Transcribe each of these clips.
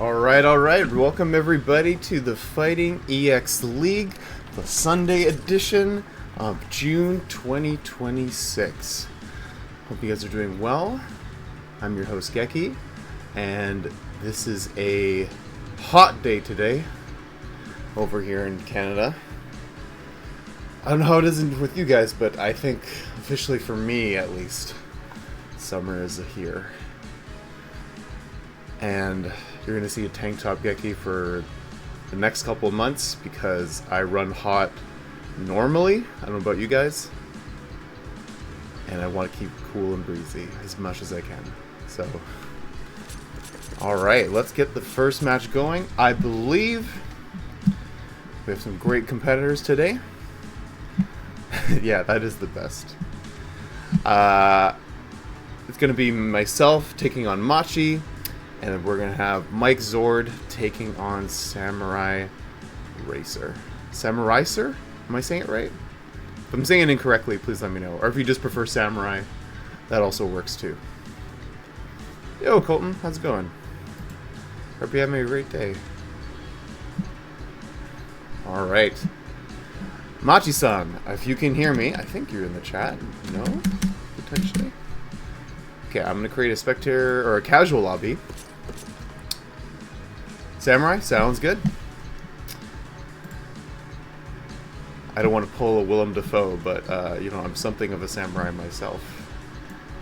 Alright. Welcome everybody to the Fighting EX League, the Sunday edition of June 2026. Hope you guys are doing well. I'm your host Geki, and this is a hot day today over here in Canada. I don't know how it is with you guys, but I think officially for me at least, summer is here. And you're going to see a tank top Geki for the next couple of months because I run hot normally. I don't know about you guys. And I want to keep cool and breezy as much as I can. So, alright, let's get the first match going. I believe we have some great competitors today. Yeah, that is the best. It's going to be myself taking on Machi. And then we're going to have Mike Zord taking on Samurai Racer. Samurai Sir? Am I saying it right? If I'm saying it incorrectly, please let me know. Or if you just prefer Samurai, that also works too. Yo, Colton, how's it going? Hope you're having a great day. Alright. Machi-san, if you can hear me, I think you're in the chat. No? Potentially. Okay, I'm going to create a spectator or a casual lobby. Samurai, sounds good. I don't want to pull a Willem Dafoe, but, you know, I'm something of a samurai myself.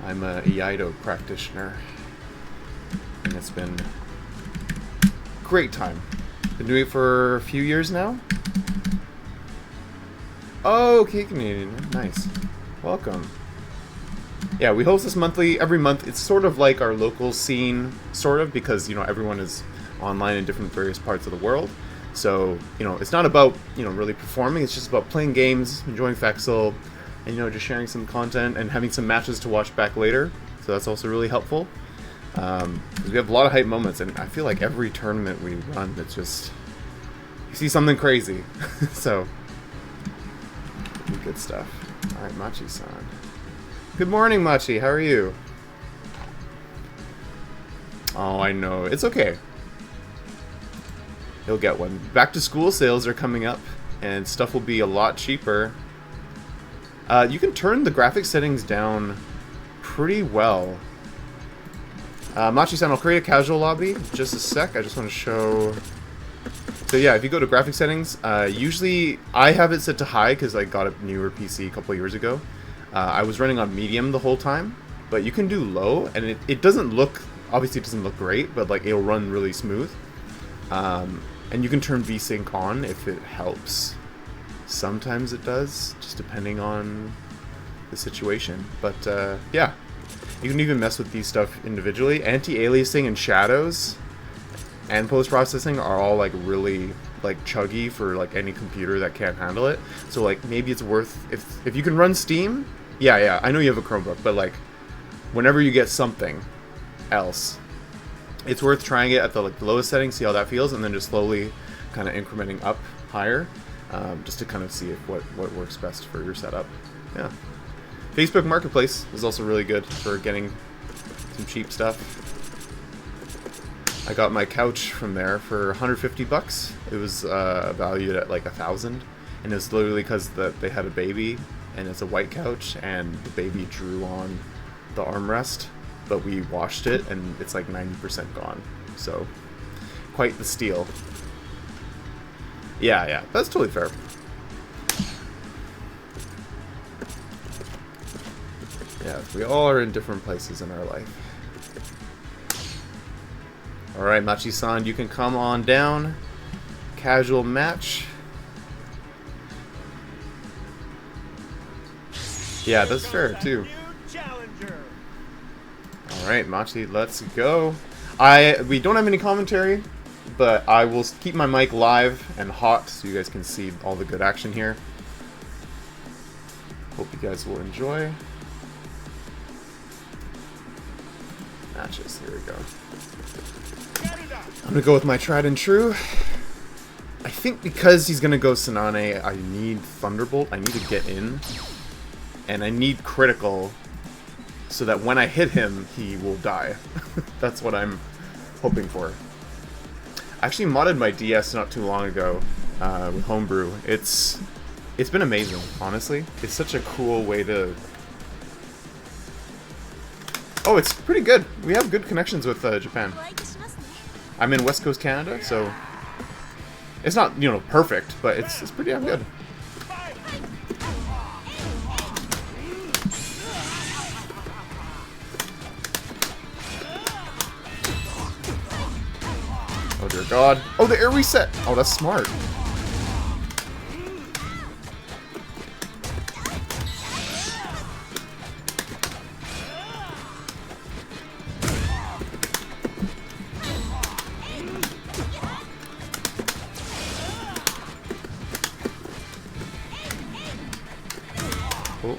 I'm a Iaido practitioner. And it's been a great time. Been doing it for a few years now. Oh, okay, Canadian. Nice. Welcome. Yeah, we host this every month. It's sort of like our local scene, sort of, because, you know, everyone is online in different various parts of the world. So, you know, it's not about, you know, really performing. It's just about playing games, enjoying Fexel, and, you know, just sharing some content and having some matches to watch back later. So that's also really helpful. Because we have a lot of hype moments, and I feel like every tournament we run, it's just, you see something crazy. So, good stuff. Alright, Machi-san. Good morning, Machi. How are you? Oh, I know. It's okay. You'll get one. Back to school sales are coming up, and stuff will be a lot cheaper. You can turn the graphic settings down pretty well. Machi-san, I'll create a casual lobby. Just a sec. I just want to show... So yeah, if you go to graphic settings, usually I have it set to high because I got a newer PC a couple years ago. I was running on medium the whole time, but you can do low, and it doesn't look... Obviously it doesn't look great, but like it'll run really smooth. And you can turn VSync on if it helps. Sometimes it does, just depending on the situation. But yeah, you can even mess with these stuff individually. Anti-aliasing and shadows and post-processing are all like really like chuggy for like any computer that can't handle it. So like maybe it's worth, if you can run Steam, yeah, I know you have a Chromebook, but like whenever you get something else, it's worth trying it at the lowest setting, see how that feels, and then just slowly kind of incrementing up higher, just to kind of see if what works best for your setup. Yeah. Facebook Marketplace is also really good for getting some cheap stuff. I got my couch from there for 150 bucks. It was valued at like 1,000, and it's literally because they had a baby, and it's a white couch, and the baby drew on the armrest. But we washed it, and it's like 90% gone. So, quite the steal. Yeah, that's totally fair. Yeah, we all are in different places in our life. Alright, Machi-san, you can come on down. Casual match. Yeah, that's fair, too. Alright, Machi, let's go. We don't have any commentary, but I will keep my mic live and hot so you guys can see all the good action here. Hope you guys will enjoy. Matches, here we go. I'm gonna go with my tried and true. I think because he's gonna go Sanane, I need Thunderbolt. I need to get in. And I need critical so that when I hit him, he will die. That's what I'm hoping for. I actually modded my DS not too long ago with Homebrew. It's been amazing, honestly. It's such a cool way to... Oh, it's pretty good. We have good connections with Japan. I'm in West Coast Canada, so it's not, you know, perfect, but it's pretty damn good. Oh dear God. Oh, the air reset. Oh, that's smart. Oh.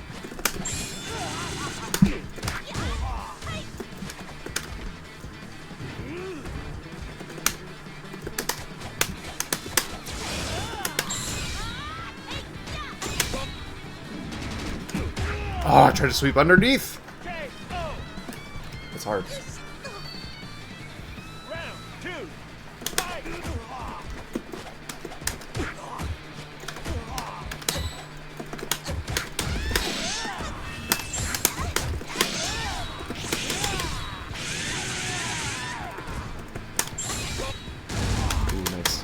Oh, I tried to sweep underneath. That's hard. Ooh, nice.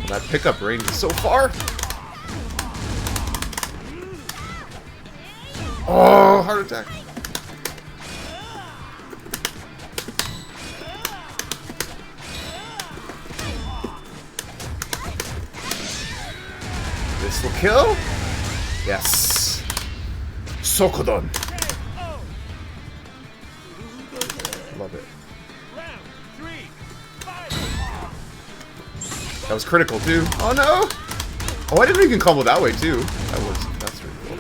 That pickup range is so far. Oh, heart attack. This will kill. Yes. Sokodon. Love it. That was critical too. Oh no! Oh, I didn't even combo that way too. That's really cool.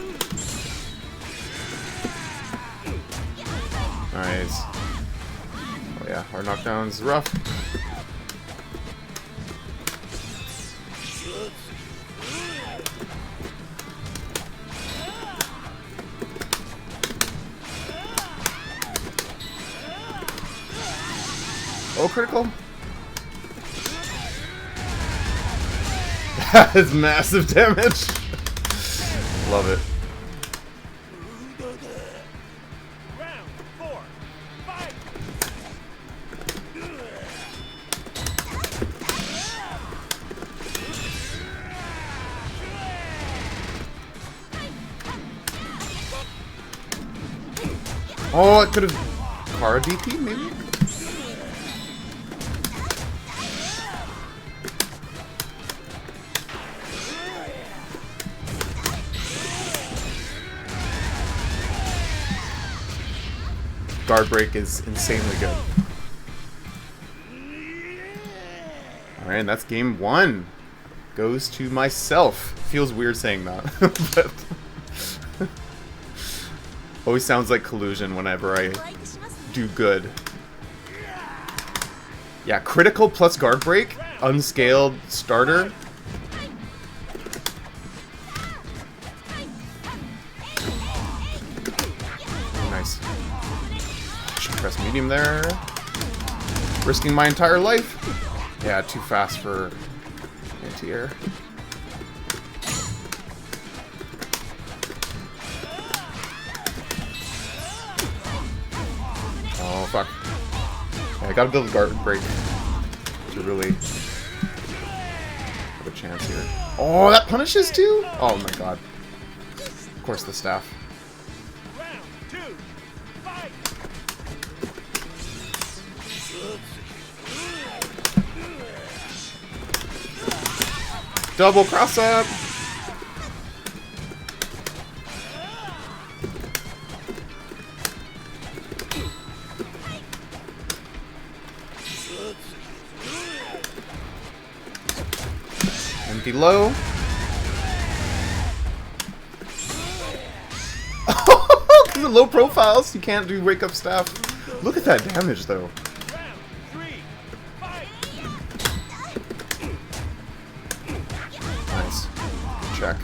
Nice. Oh yeah, our knockdown's rough. Oh, critical. That is massive damage. Love it. Oh, it could have Kara DP maybe? Guard break is insanely good. Alright, and that's game one. Goes to myself. Feels weird saying that. But always sounds like collusion whenever I do good. Yeah, critical plus guard break, unscaled starter. Nice. Should press medium there. Risking my entire life. Yeah, too fast for anti-air. Oh, fuck. Yeah, I gotta build a guard break to really have a chance here. Oh, that punishes too? Oh my god. Of course, the staff. Double cross up! Empty low. The low profiles, you can't do wake up staff. Look at that damage though. Nice. Check.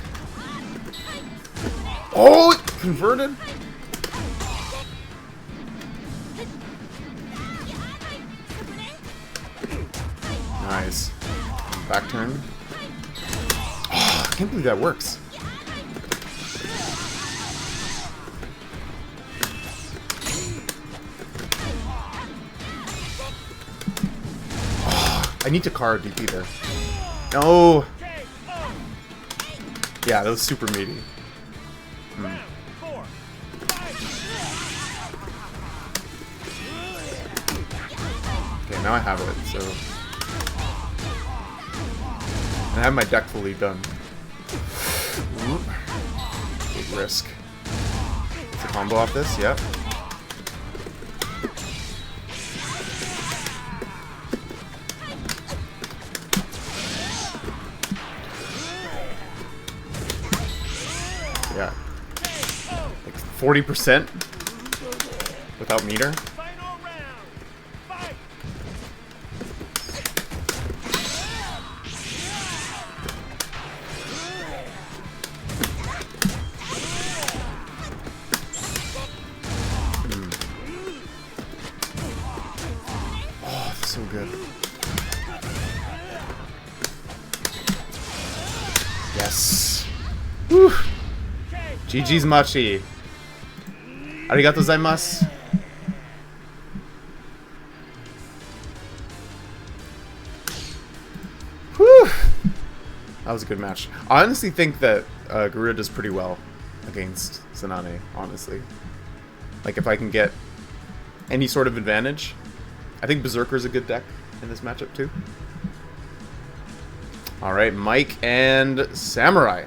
Oh, it converted. Nice. Back turn. Oh, I can't believe that works. Oh, I need to car DP there. No. Yeah, that was super meaty. Okay, now I have it, so... I have my deck fully done. Big risk. It's a combo off this, yep. Yeah. Like 40% without meter. So good. Yes. Woo. GG's Machi. Arigatou gozaimasu. Whew. That was a good match. I honestly think that Garuda does pretty well against Tsunade, honestly. Like, if I can get any sort of advantage. I think Berserker's a good deck in this matchup, too. Alright, Mike and Samurai.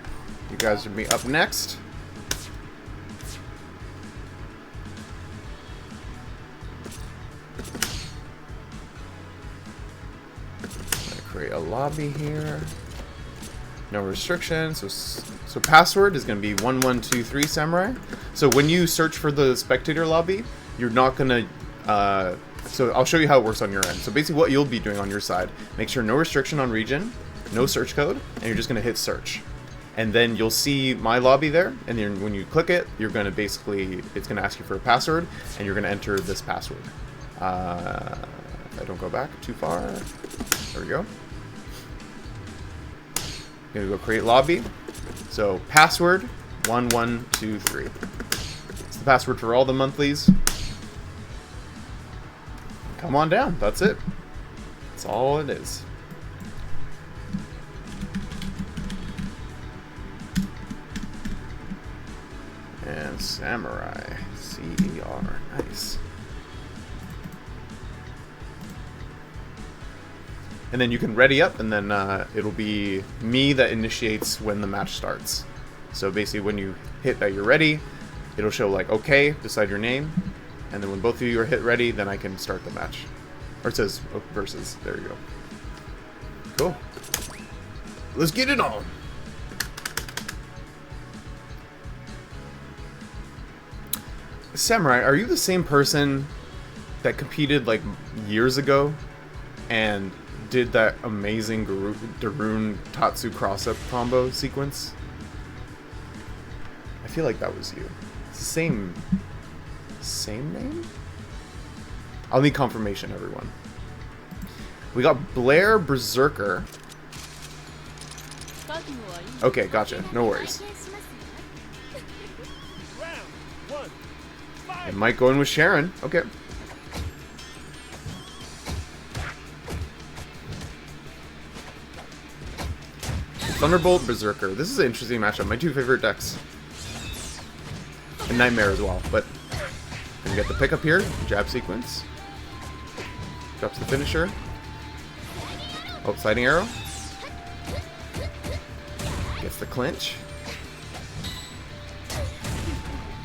You guys are up next. I'm gonna create a lobby here. No restrictions. So password is going to be 1123 Samurai. So when you search for the spectator lobby, you're not going to... So I'll show you how it works on your end. So basically what you'll be doing on your side, make sure no restriction on region, no search code, and you're just going to hit search. And then you'll see my lobby there, and then when you click it, you're going to basically, it's going to ask you for a password, and you're going to enter this password. If I don't go back too far, there we go. I'm going to go create lobby. So password 1123. It's the password for all the monthlies. Come on down. That's it. That's all it is. And Samurai. C-E-R. Nice. And then you can ready up, and then it'll be me that initiates when the match starts. So basically when you hit that you're ready, it'll show like okay beside your name. And then when both of you are hit ready, then I can start the match. Or it says versus. There you go. Cool. Let's get it on. Samurai, are you the same person that competed like years ago and did that amazing Darun Tatsu cross-up combo sequence? I feel like that was you. It's the same name? I'll need confirmation, everyone. We got Blair Berserker. Okay, gotcha. No worries. And Mike going with Sharon. Okay. Thunderbolt, Berserker. This is an interesting matchup. My two favorite decks. And Nightmare as well, but we get the pickup here. Jab sequence. Drops the finisher. Oh, sliding arrow. Gets the clinch.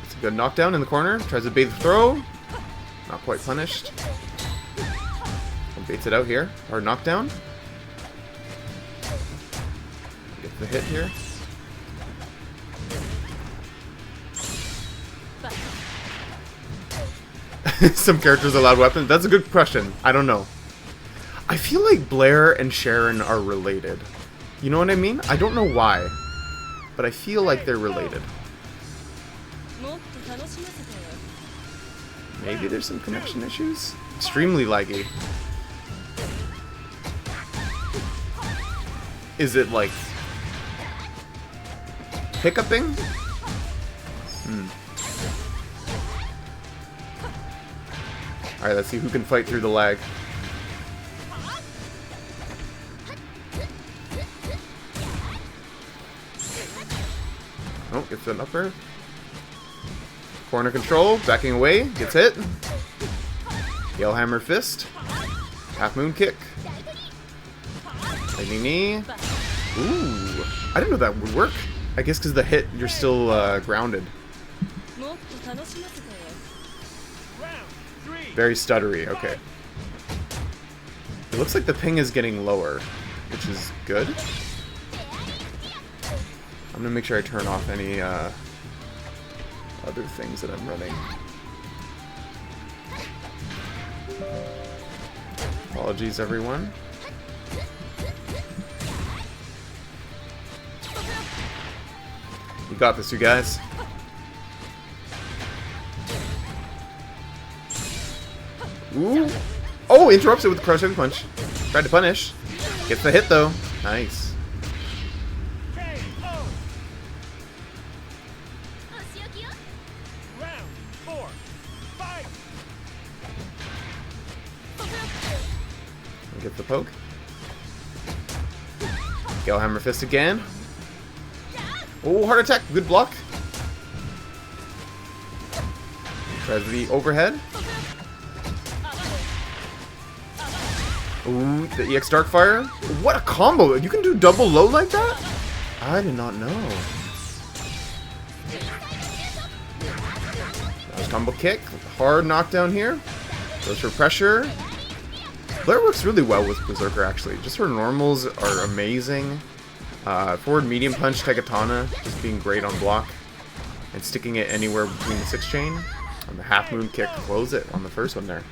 It's a good knockdown in the corner. Tries to bait the throw. Not quite punished. And baits it out here. Hard knockdown. Get the hit here. Some characters allowed weapons? That's a good question. I don't know. I feel like Blair and Sharon are related. You know what I mean? I don't know why. But I feel like they're related. Maybe there's some connection issues? Extremely laggy. Is it like hiccuping? Alright, let's see who can fight through the lag. Oh, gets an upper. Corner control, backing away, gets hit. Yellhammer fist. Half moon kick. Lightning knee. Ooh, I didn't know that would work. I guess because the hit, you're still grounded. Very stuttery, okay. It looks like the ping is getting lower, which is good. I'm gonna make sure I turn off any other things that I'm running. Apologies, everyone. You got this, you guys. Ooh. Oh, interrupts it with the crush heavy punch. Tried to punish. Gets the hit, though. Nice. Get the poke. Yellhammer fist again. Oh, heart attack. Good block. Tries the overhead. Ooh, the EX Darkfire. What a combo. You can do double low like that? I did not know. Nice combo kick. Hard knockdown here. Goes for pressure. Blair works really well with Berserker, actually. Just her normals are amazing. Forward medium punch, Tegatana, just being great on block. And sticking it anywhere between the 6-chain. And the half moon kick to close it on the first one there.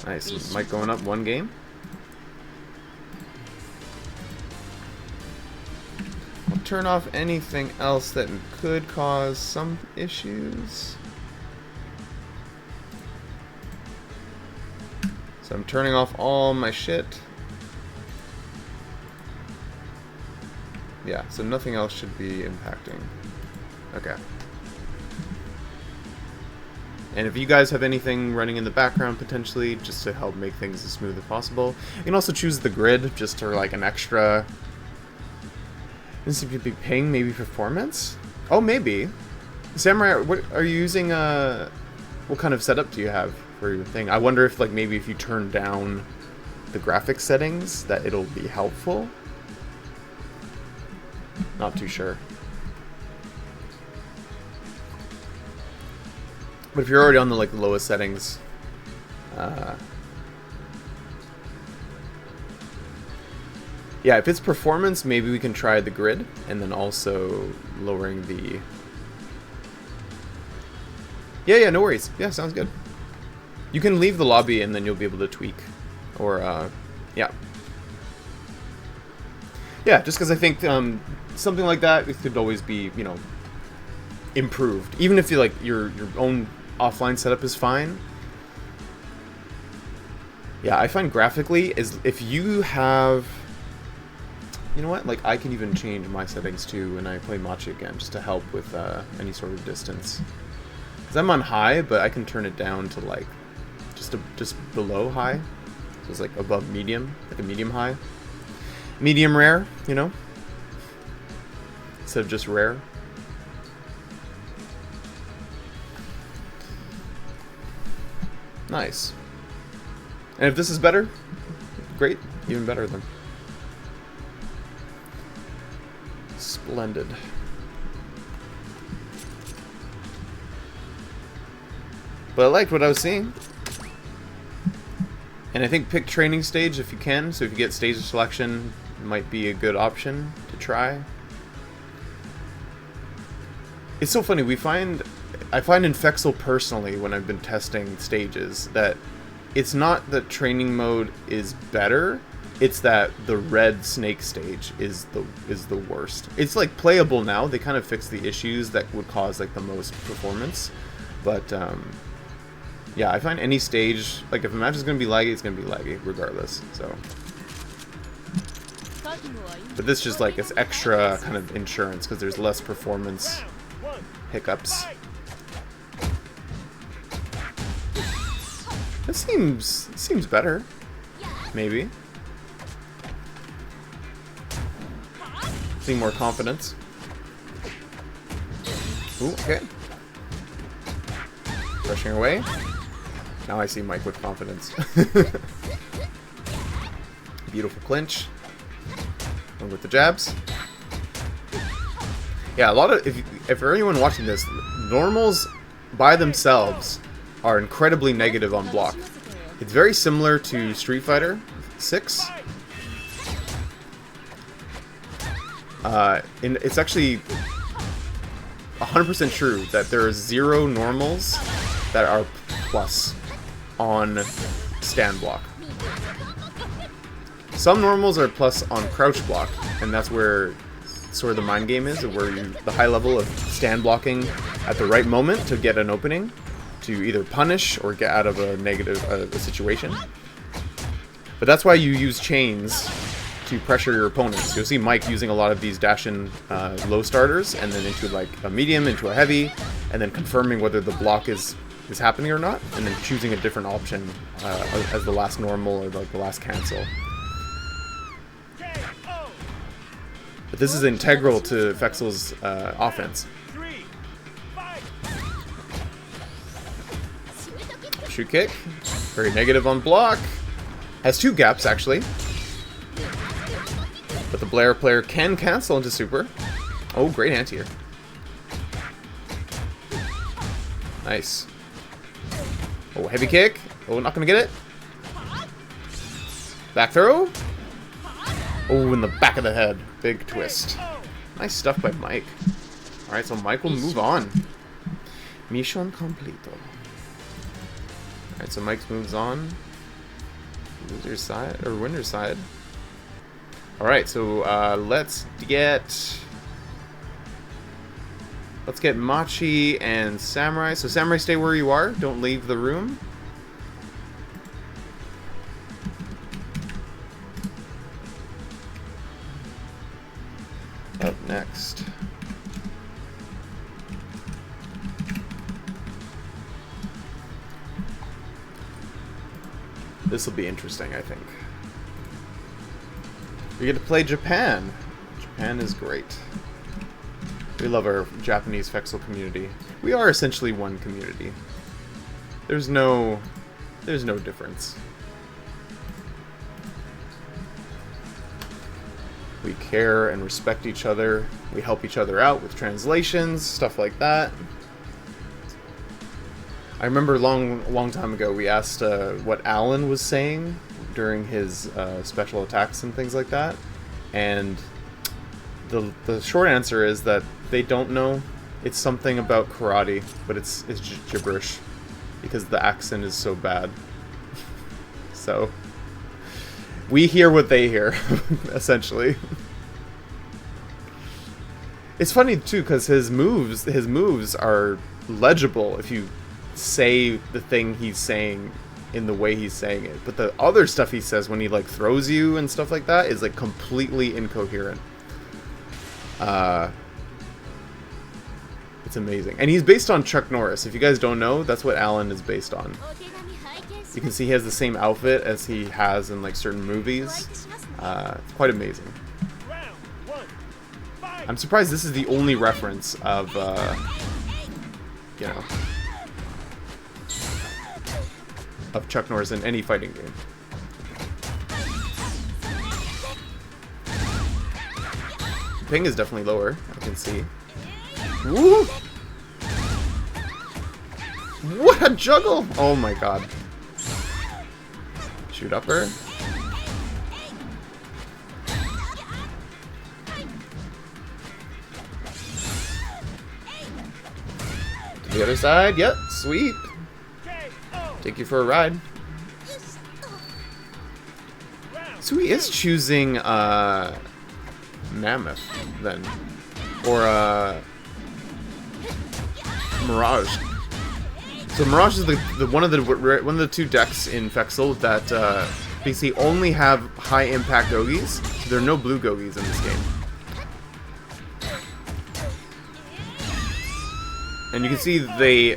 Nice. Mike going up 1 game. I'll turn off anything else that could cause some issues. So I'm turning off all my shit. Yeah, so nothing else should be impacting. Okay. And if you guys have anything running in the background potentially, just to help make things as smooth as possible, you can also choose the grid just for like an extra. This would be ping, maybe performance. Oh, maybe. Samurai, what are you using? What kind of setup do you have for your thing? I wonder if like maybe if you turn down the graphics settings, that it'll be helpful. Not too sure. But if you're already on the like lowest settings, yeah, if it's performance, maybe we can try the grid and then also lowering the. Yeah, no worries. Yeah, sounds good. You can leave the lobby and then you'll be able to tweak, or yeah. Yeah, just because I think something like that it could always be, you know, improved. Even if you like your own offline setup is fine. Yeah, I find graphically is if you have, you know what, like I can even change my settings too when I play Machi again, just to help with any sort of distance. Because I'm on high, but I can turn it down to like just below high, so it's like above medium, like a medium high. Medium rare, you know, instead of just rare. Nice. And if this is better, great, even better then. Splendid. But I liked what I was seeing. And I think pick training stage if you can, so if you get stage selection, it might be a good option to try. It's so funny, I find in Fexel personally, when I've been testing stages, that it's not that training mode is better, it's that the red snake stage is the worst. It's like playable now, they kind of fixed the issues that would cause like the most performance, but yeah, I find any stage, like if a match is going to be laggy, it's going to be laggy regardless, so. But this just like is extra kind of insurance because there's less performance hiccups. This seems better. Maybe. Seeing more confidence. Ooh, okay. Rushing away. Now I see Mike with confidence. Beautiful clinch. And with the jabs. Yeah, a lot of if for anyone watching this, normals by themselves are incredibly negative on block. It's very similar to Street Fighter 6. It's actually 100% true that there are 0 normals that are plus on stand block. Some normals are plus on crouch block, and that's where sort of the mind game is, where the high level of stand blocking at the right moment to get an opening, to either punish or get out of a negative a situation. But that's why you use chains to pressure your opponents. You'll see Mike using a lot of these dash-in low starters, and then into like a medium, into a heavy, and then confirming whether the block is happening or not, and then choosing a different option as the last normal or like the last cancel. But this is integral to Fexel's offense. Shoot kick. Very negative on block. Has 2 gaps, actually. But the Blair player can cancel into super. Oh, great anti-air. Nice. Oh, heavy kick. Oh, not gonna get it. Back throw. Oh, in the back of the head. Big twist. Nice stuff by Mike. Alright, so Mike will move on. Mission completo. Alright, so Mike moves on. Loser's side, or winner's side. Alright, so let's get Machi and Samurai. So Samurai, stay where you are. Don't leave the room. Up next. This will be interesting, I think. We get to play Japan. Japan is great. We love our Japanese Fexel community. We are essentially one community. There's no difference. We care and respect each other. We help each other out with translations, stuff like that. I remember a long time ago we asked what Alan was saying during his special attacks and things like that, and the short answer is that they don't know. It's something about karate, but it's just gibberish because the accent is so bad. So we hear what they hear, essentially. It's funny too because his moves are legible if you say the thing he's saying in the way he's saying it, but the other stuff he says when he like throws you and stuff like that is like completely incoherent. It's amazing, and he's based on Chuck Norris. If you guys don't know, that's what Alan is based on. You can see he has the same outfit as he has in like certain movies. It's quite amazing. I'm surprised this is the only reference of you know, of Chuck Norris in any fighting game. Ping is definitely lower, I can see. Woo! What a juggle! Oh my god. Shoot upper. To the other side, yep, sweep. Take you for a ride. So he is choosing Mammoth then, or Mirage. So Mirage is the one of the 2 decks in Fexel that PC only have high impact Gogis, so there are no blue Gogis in this game. And you can see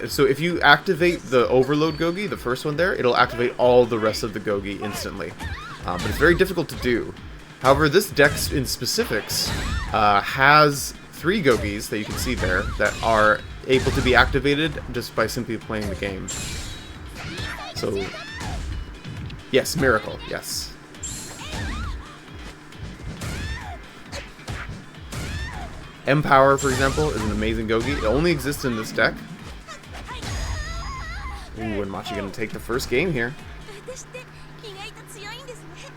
so if you activate the overload Gogi, the first one there, it'll activate all the rest of the Gogi instantly. But it's very difficult to do. However, this deck in specifics has 3 Gogis that you can see there that are able to be activated just by simply playing the game. So, yes, Miracle, yes. Empower, for example, is an amazing Gogi. It only exists in this deck. Ooh, and Machi gonna take the first game here.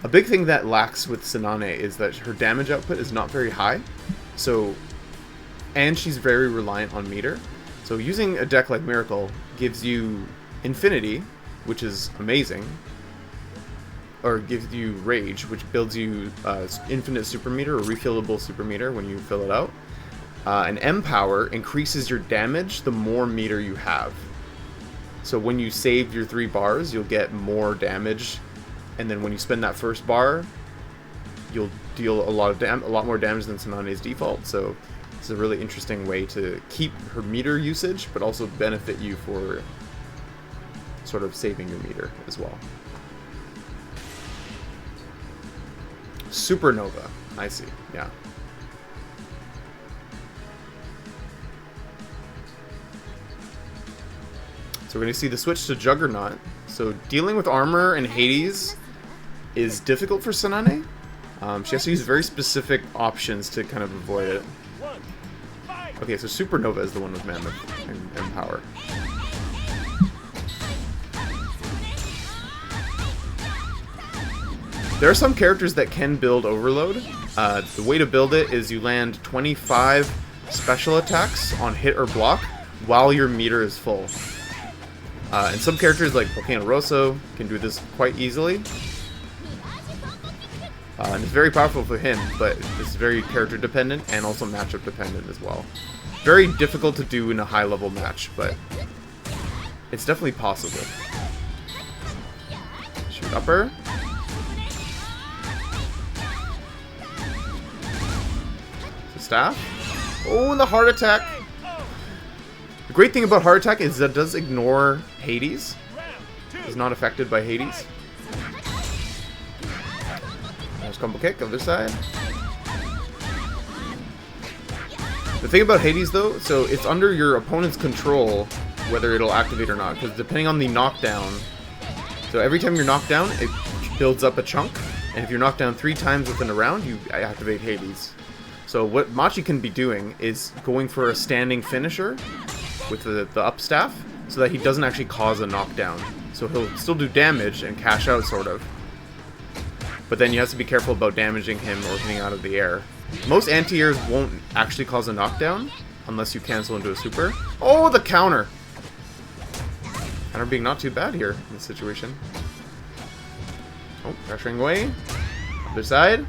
A big thing that lacks with Tsunade is that her damage output is not very high. So, and she's very reliant on meter. So using a deck like Miracle gives you Infinity, which is amazing, or gives you Rage, which builds you infinite super meter or refillable super meter when you fill it out. And Empower increases your damage the more meter you have. So when you save your 3 bars, you'll get more damage, and then when you spend that first bar, you'll deal a lot more damage than Tsunade's default. So it's a really interesting way to keep her meter usage, but also benefit you for sort of saving your meter as well. Supernova, I see, yeah. So we're going to see the switch to Juggernaut. So dealing with armor and Hades is difficult for Tsunade. She has to use very specific options to kind of avoid it. Okay, so Supernova is the one with Mammoth and Power. There are some characters that can build Overload. The way to build it is you land 25 special attacks on hit or block while your meter is full. And some characters like Volcano Rosso can do this quite easily. And it's very powerful for him, but it's very character dependent and also matchup dependent as well. Very difficult to do in a high level match, but it's definitely possible. Shoot upper. Staff. Oh, and the heart attack. The great thing about heart attack is that it does ignore Hades. It's not affected by Hades. Nice combo kick, other side. The thing about Hades though, so it's under your opponent's control whether it'll activate or not, because depending on the knockdown, so every time you're knocked down, it builds up a chunk, and if you're knocked down 3 times within a round, you activate Hades. So what Machi can be doing is going for a standing finisher with the up staff, so that he doesn't actually cause a knockdown. So he'll still do damage and cash out, sort of. But then you have to be careful about damaging him or hitting out of the air. Most anti-airs won't actually cause a knockdown, unless you cancel into a super. Oh, the counter! Counter being not too bad here in this situation. Oh, pressuring away. Other side.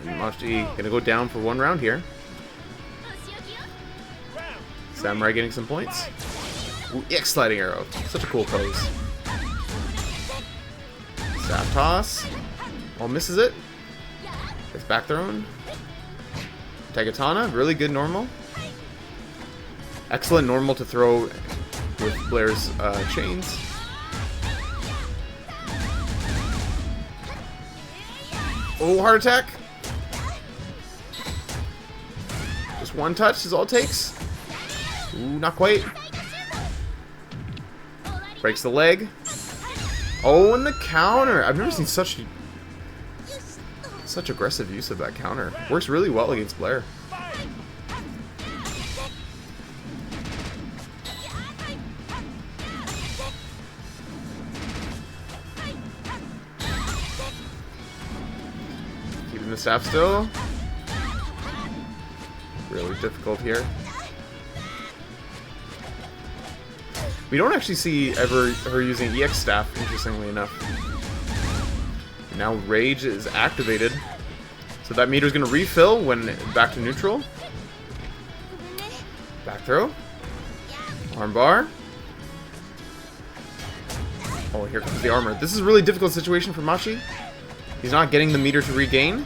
And Machi gonna go down for 1 round here. Samurai getting some points. Ooh, X sliding arrow. Such a cool pose. Staff toss. Oh, misses it. Gets back thrown. Tagatana, really good normal. Excellent normal to throw with Blair's chains. Oh, heart attack. Just 1 touch is all it takes. Ooh, not quite. Breaks the leg. Oh, and the counter. I've never seen such aggressive use of that counter. Works really well against Blair. Keeping the staff still. Really difficult here. We don't actually see ever her using EX staff, interestingly enough. Now Rage is activated. So that meter's gonna refill when back to neutral. Back throw. Armbar. Oh, here comes the armor. This is a really difficult situation for Machi. He's not getting the meter to regain.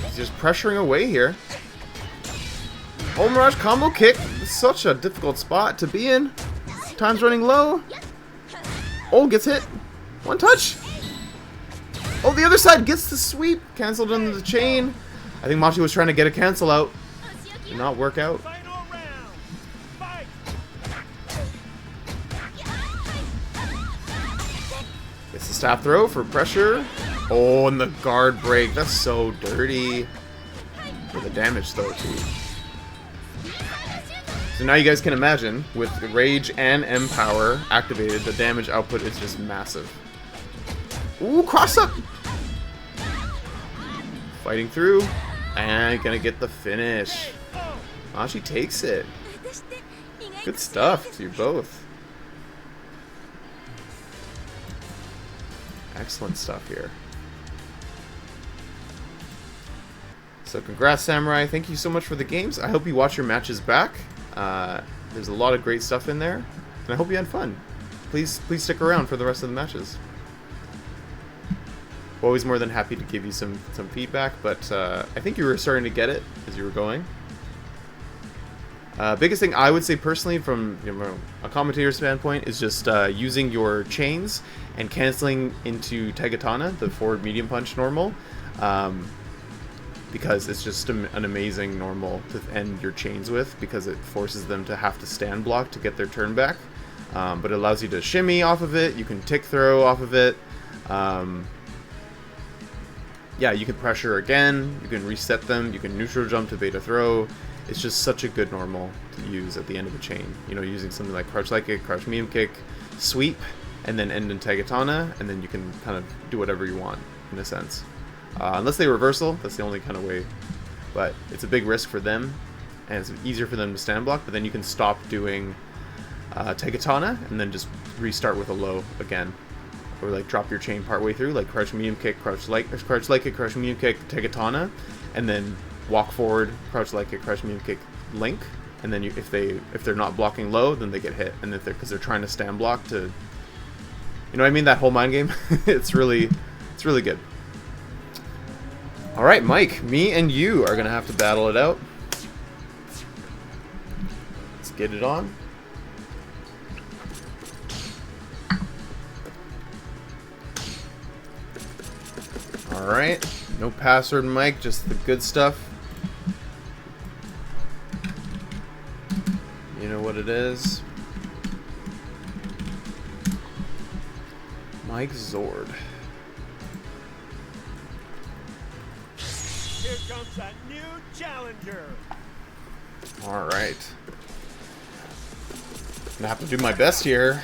He's just pressuring away here. Oh, Mirage combo kick. It's such a difficult spot to be in. Time's running low. Oh, gets hit. One touch. Oh, the other side gets the sweep. Cancelled into the chain. I think Machi was trying to get a cancel out. Did not work out. Gets the staff throw for pressure. Oh, and the guard break. That's so dirty. For the damage, though, too. So now you guys can imagine, with Rage and M-Power activated, the damage output is just massive. Ooh, cross up! Fighting through, and gonna get the finish. Machi takes it. Good stuff to you both. Excellent stuff here. So congrats, Samurai. Thank you so much for the games. I hope you watch your matches back. There's a lot of great stuff in there, and I hope you had fun. Please stick around for the rest of the matches. Always more than happy to give you some feedback, but I think you were starting to get it as you were going. Biggest thing I would say personally from a commentator standpoint is just using your chains and canceling into Tegatana, the forward medium punch normal. Because it's just an amazing normal to end your chains with, because it forces them to have to stand block to get their turn back. But it allows you to shimmy off of it, you can tick throw off of it. Yeah, you can pressure again, you can reset them, you can neutral jump to beta throw. It's just such a good normal to use at the end of a chain. You know, using something like crouch light kick, crouch medium kick, sweep, and then end in Tegatana, and then you can kind of do whatever you want, in a sense. Unless they reversal, that's the only kind of way. But it's a big risk for them, and it's easier for them to stand block, but then you can stop doing Tegatana, and then just restart with a low again. Or like drop your chain partway through, like crouch medium kick, crouch light kick, crouch medium kick, Tegatana, and then walk forward, crouch light kick, crouch medium kick, link, and then if they're not blocking low, then they get hit, and because they're trying to stand block to, you know what I mean, that whole mind game. it's really good. All right, Mike, me and you are gonna have to battle it out. Let's get it on. All right, no password, Mike, just the good stuff. You know what it is. Mike Zord. Here comes a new challenger. All right. Gonna have to do my best here.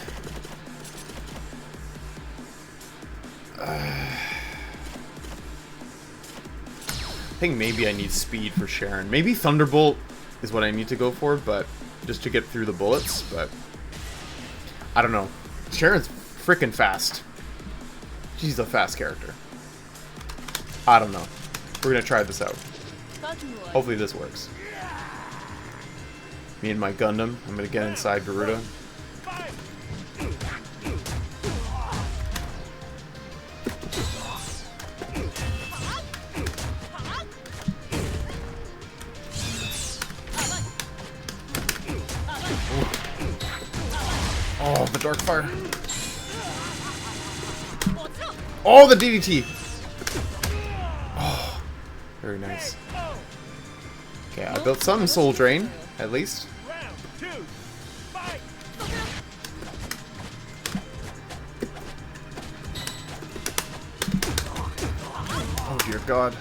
I think maybe I need speed for Sharon. Maybe Thunderbolt is what I need to go for, but just to get through the bullets. But I don't know. Sharon's freaking fast. She's a fast character. I don't know. We're gonna try this out. Hopefully this works. Me and my Gundam. I'm gonna get inside Garuda. Oh, the dark fire. Oh, the DDT. Oh, very nice. Okay, I built some soul drain, at least. Oh, dear God.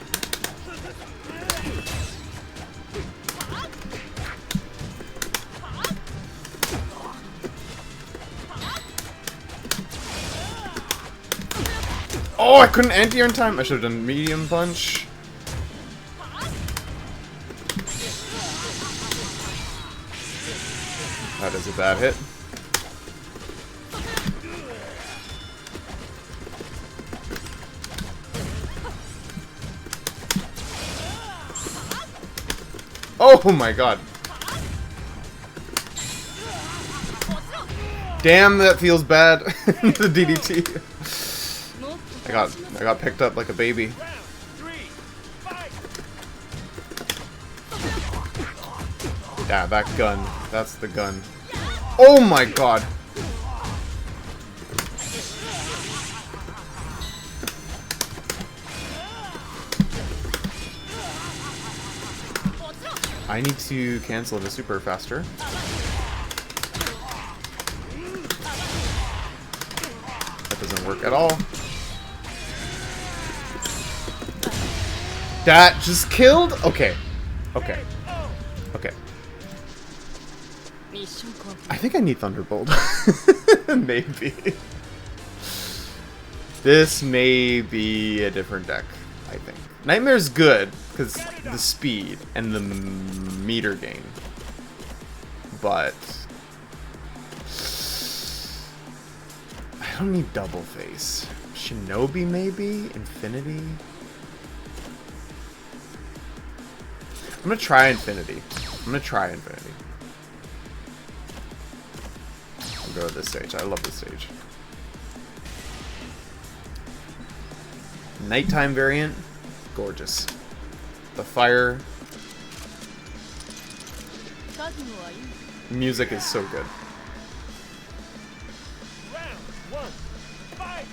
Oh, I couldn't anti-air in time. I should have done medium punch. That is a bad hit. Oh my God. Damn, that feels bad. The DDT. I got picked up like a baby. Round 3, fight! Yeah, that gun. That's the gun. Oh my god. I need to cancel the super faster. That doesn't work at all. That just killed? Okay. Okay. Okay. I think I need Thunderbolt. Maybe. This may be a different deck, I think. Nightmare's good, because the speed and the meter gain. But I don't need double face. Shinobi maybe? Infinity? I'm gonna try Infinity. I'll go to this stage. I love this stage. Nighttime variant. Gorgeous. The fire. Music is so good. Round 1, fight!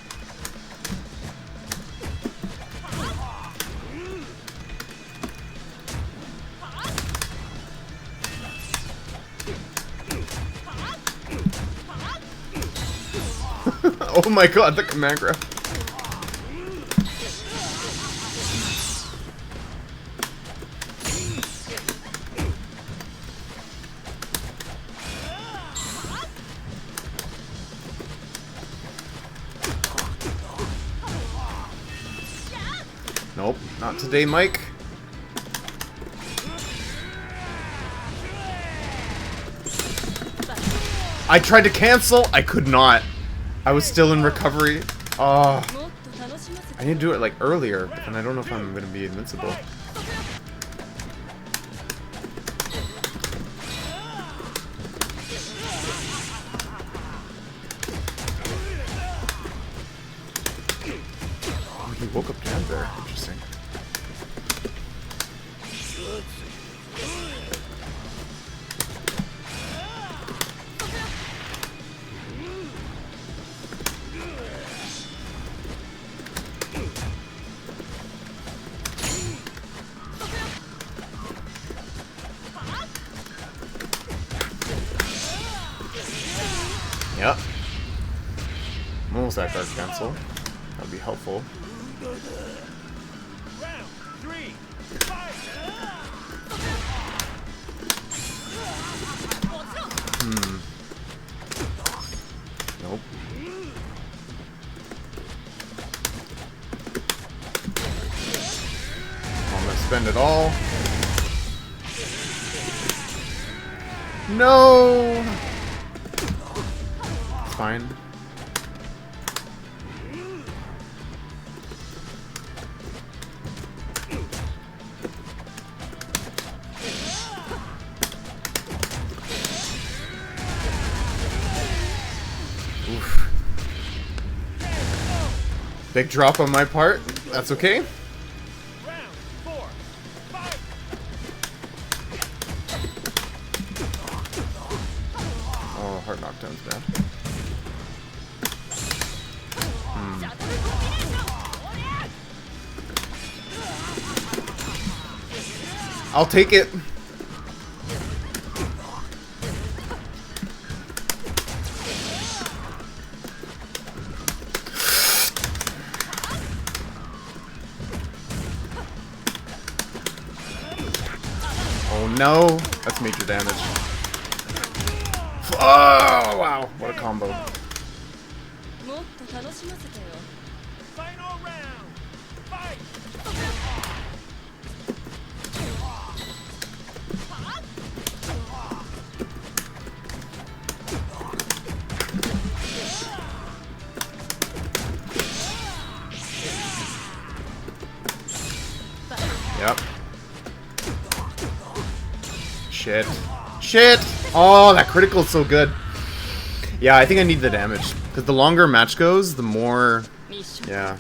Oh my god, the command grab. Nope, not today, Mike. I tried to cancel. I could not. I was still in recovery. Oh. I need to do it like earlier, and I don't know if I'm gonna be invincible. Oh, he woke up down there. Interesting. Yep. I'm almost at Dark Cancel. That would be helpful. Round 3, fight! Nope. I'm gonna spend it all. No! It's fine. Oof. Big drop on my part. That's okay. Round 4, fight! Oh, heart knockdown's bad. I'll take it. Oh no, that's major damage. Oh wow, what a combo. Final round, fight! Yep. Shit. Shit! Oh, that critical is so good. Yeah, I think I need the damage. Because the longer a match goes, the more... Yeah.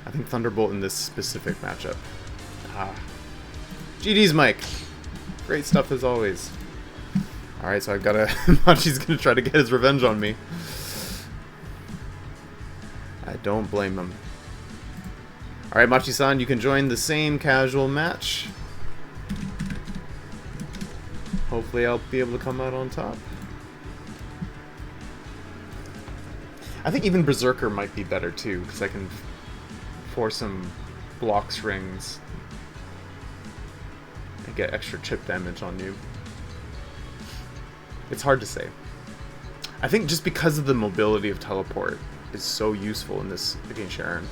I think Thunderbolt in this specific matchup. Ah. GD's Mike. Great stuff as always. Alright, so I've got to... Machi's going to try to get his revenge on me. I don't blame him. Alright, Machi-san, you can join the same casual match. Hopefully I'll be able to come out on top. I think even Berserker might be better too, because I can force some blocks rings and get extra chip damage on you. It's hard to say. I think just because of the mobility of teleport is so useful in this against Sharon.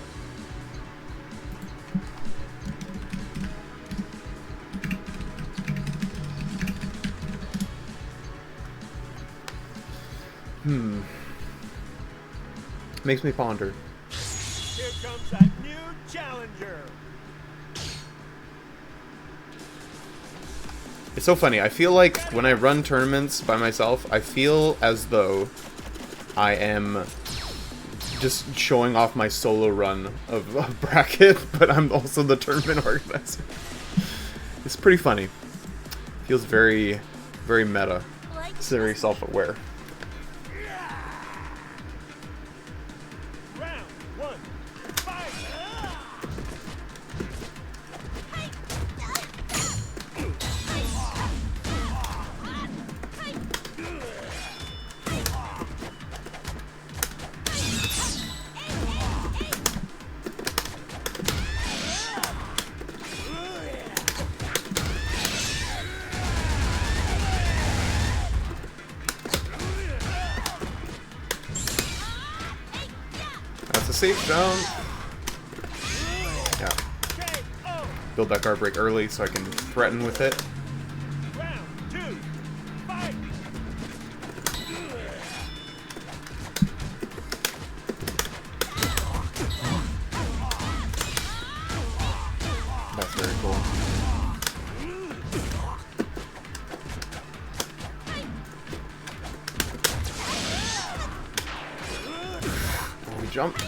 Makes me ponder. Here comes a new challenger. It's so funny. I feel like when I run tournaments by myself, I feel as though I am just showing off my solo run of a bracket, but I'm also the tournament organizer. It's pretty funny. Feels very, very meta. It's very self-aware. Round one. Fight. That's a safe jump. Yeah. KO. Build that guard break early so I can threaten with it. Round two. Fight. That's very cool. Oh, we jumped.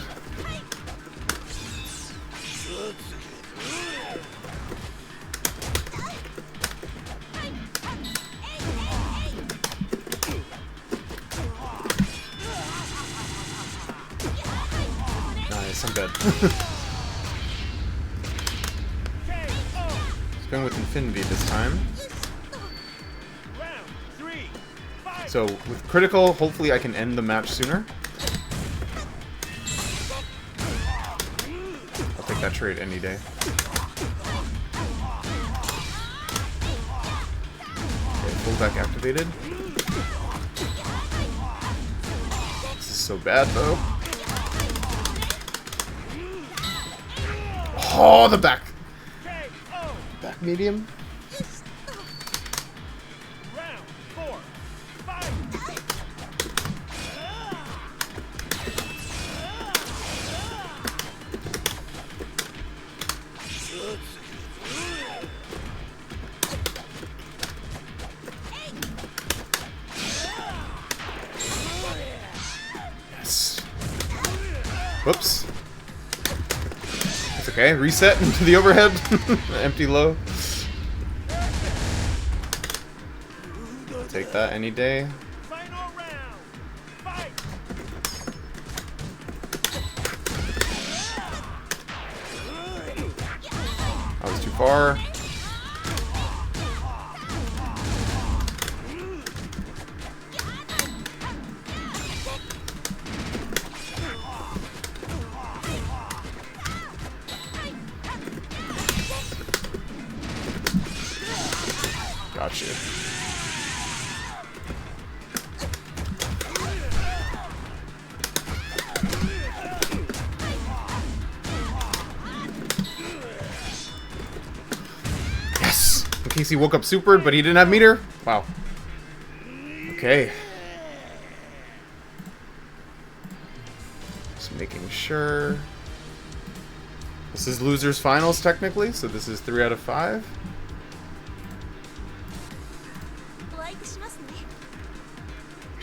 Nice, I'm dead. KO. Going with Infinity this time. Round three. Fight. So with critical, hopefully I can end the match sooner. I'll take that trade any day. Okay, full deck activated. This is so bad though. Oh, the back KO. medium. Round four. Fight. Yes. Whoops. It's okay. Reset into the overhead. Empty low. Take that any day. Final round. Fight. I was too far. Gotcha. Yes! In case he woke up supered, but he didn't have meter? Wow. Okay. Just making sure. This is losers finals technically, so this is 3 out of 5.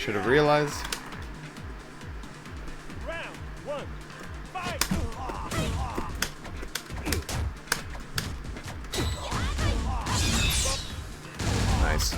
should have realized. Round one. Fight. Nice.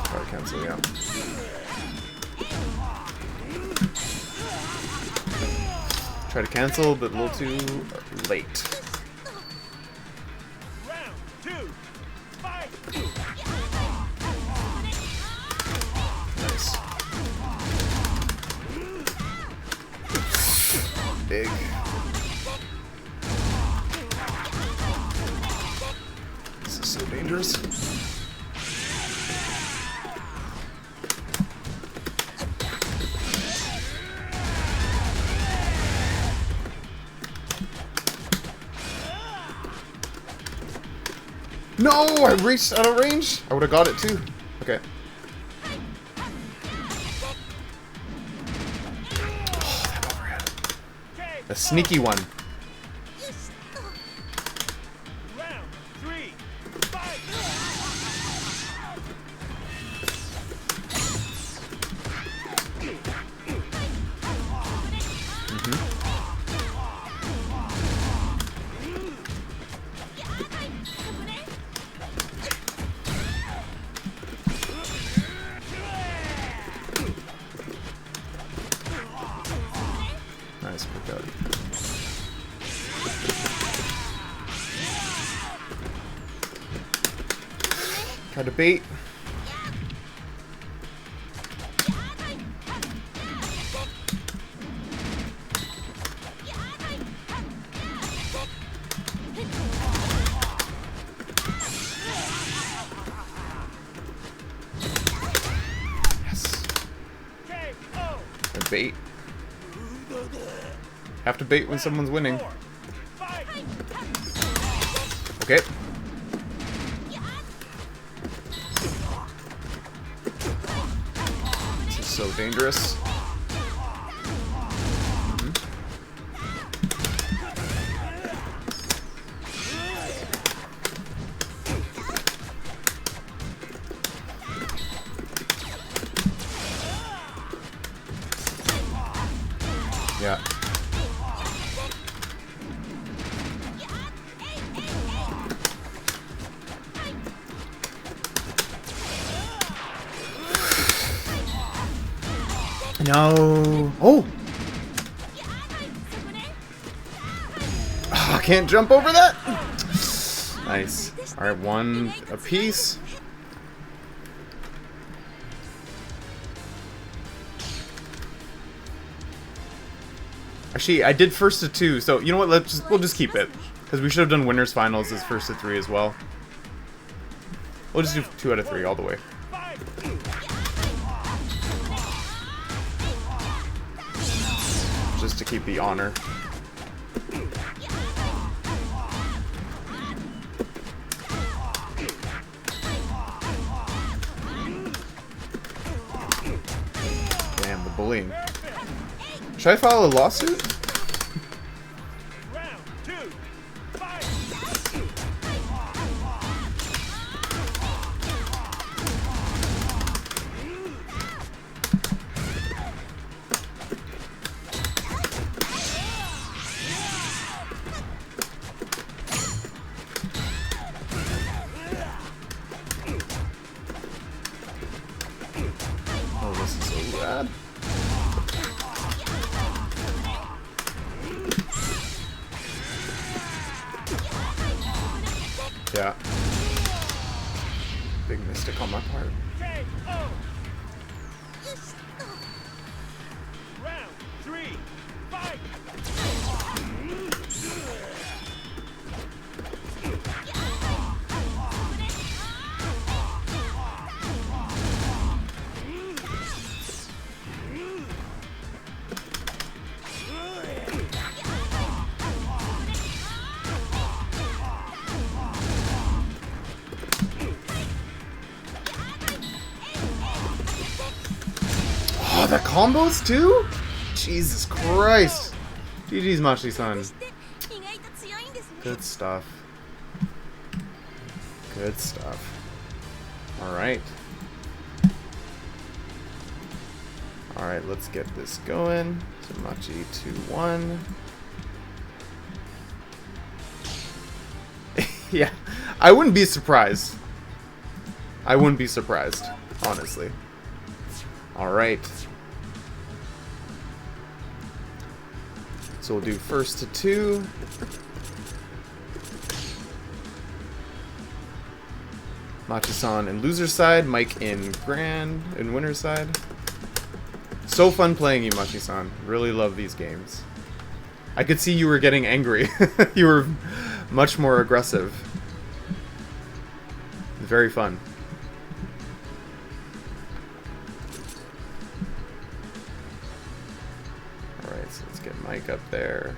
Power cancel, yeah. Try to cancel, but a little too late. Round two. Fight. Nice. Big. This is so dangerous. No, I reached out of range. I would have got it too. Okay. Oh, that overhead. A sneaky one. Round three. Fight. Nice, quick out. Tried to bait. Yes. KO. A bait. Have to bait when someone's winning. Fight. Okay. This is so dangerous. Yeah. No. Oh! I can't jump over that? Nice. Alright, one apiece. Actually, I did first to 2, so you know what? We'll just keep it, because we should have done winners finals as first to 3 as well. We'll just do 2 out of 3 all the way. Just to keep the honor. Damn, the bullying. Should I file a lawsuit? Round two. Fight. Oh, this is so bad. Yeah. Big mistake on my part. KO. Round three. Fight. the combos too? Jesus Christ. GG's, Machi-san. Good stuff. Good stuff. Alright. Alright, let's get this going. So Machi 2-1. Yeah, I wouldn't be surprised. I wouldn't be surprised, honestly. Alright. So we'll do first to 2. Machi-san in loser side, Mike in winner side. So fun playing you, Machi-san. Really love these games. I could see you were getting angry. You were much more aggressive. Very fun. Alright, so let's get Mike up there.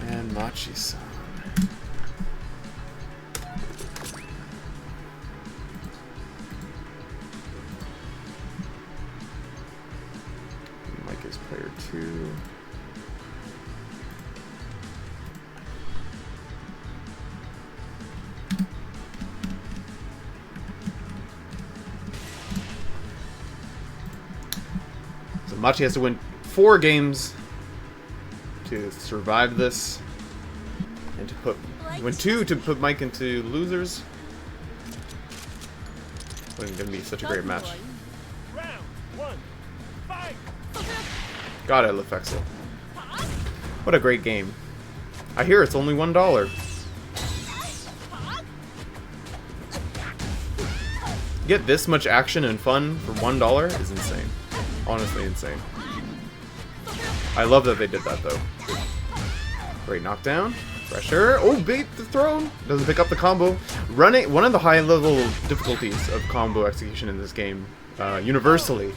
And Machi-san. Mike is player 2. So Machi has to win 4 games to survive this, and to win 2 to put Mike into losers. It's going to be such a great match. Round 1. Fight. God, I love Fexel. What a great game. I hear it's only $1. Get this much action and fun for $1 is insane. Honestly insane. I love that they did that though. Great knockdown. Pressure. Oh, bait the throw. Doesn't pick up the combo. Running. One of the high level difficulties of combo execution in this game, universally,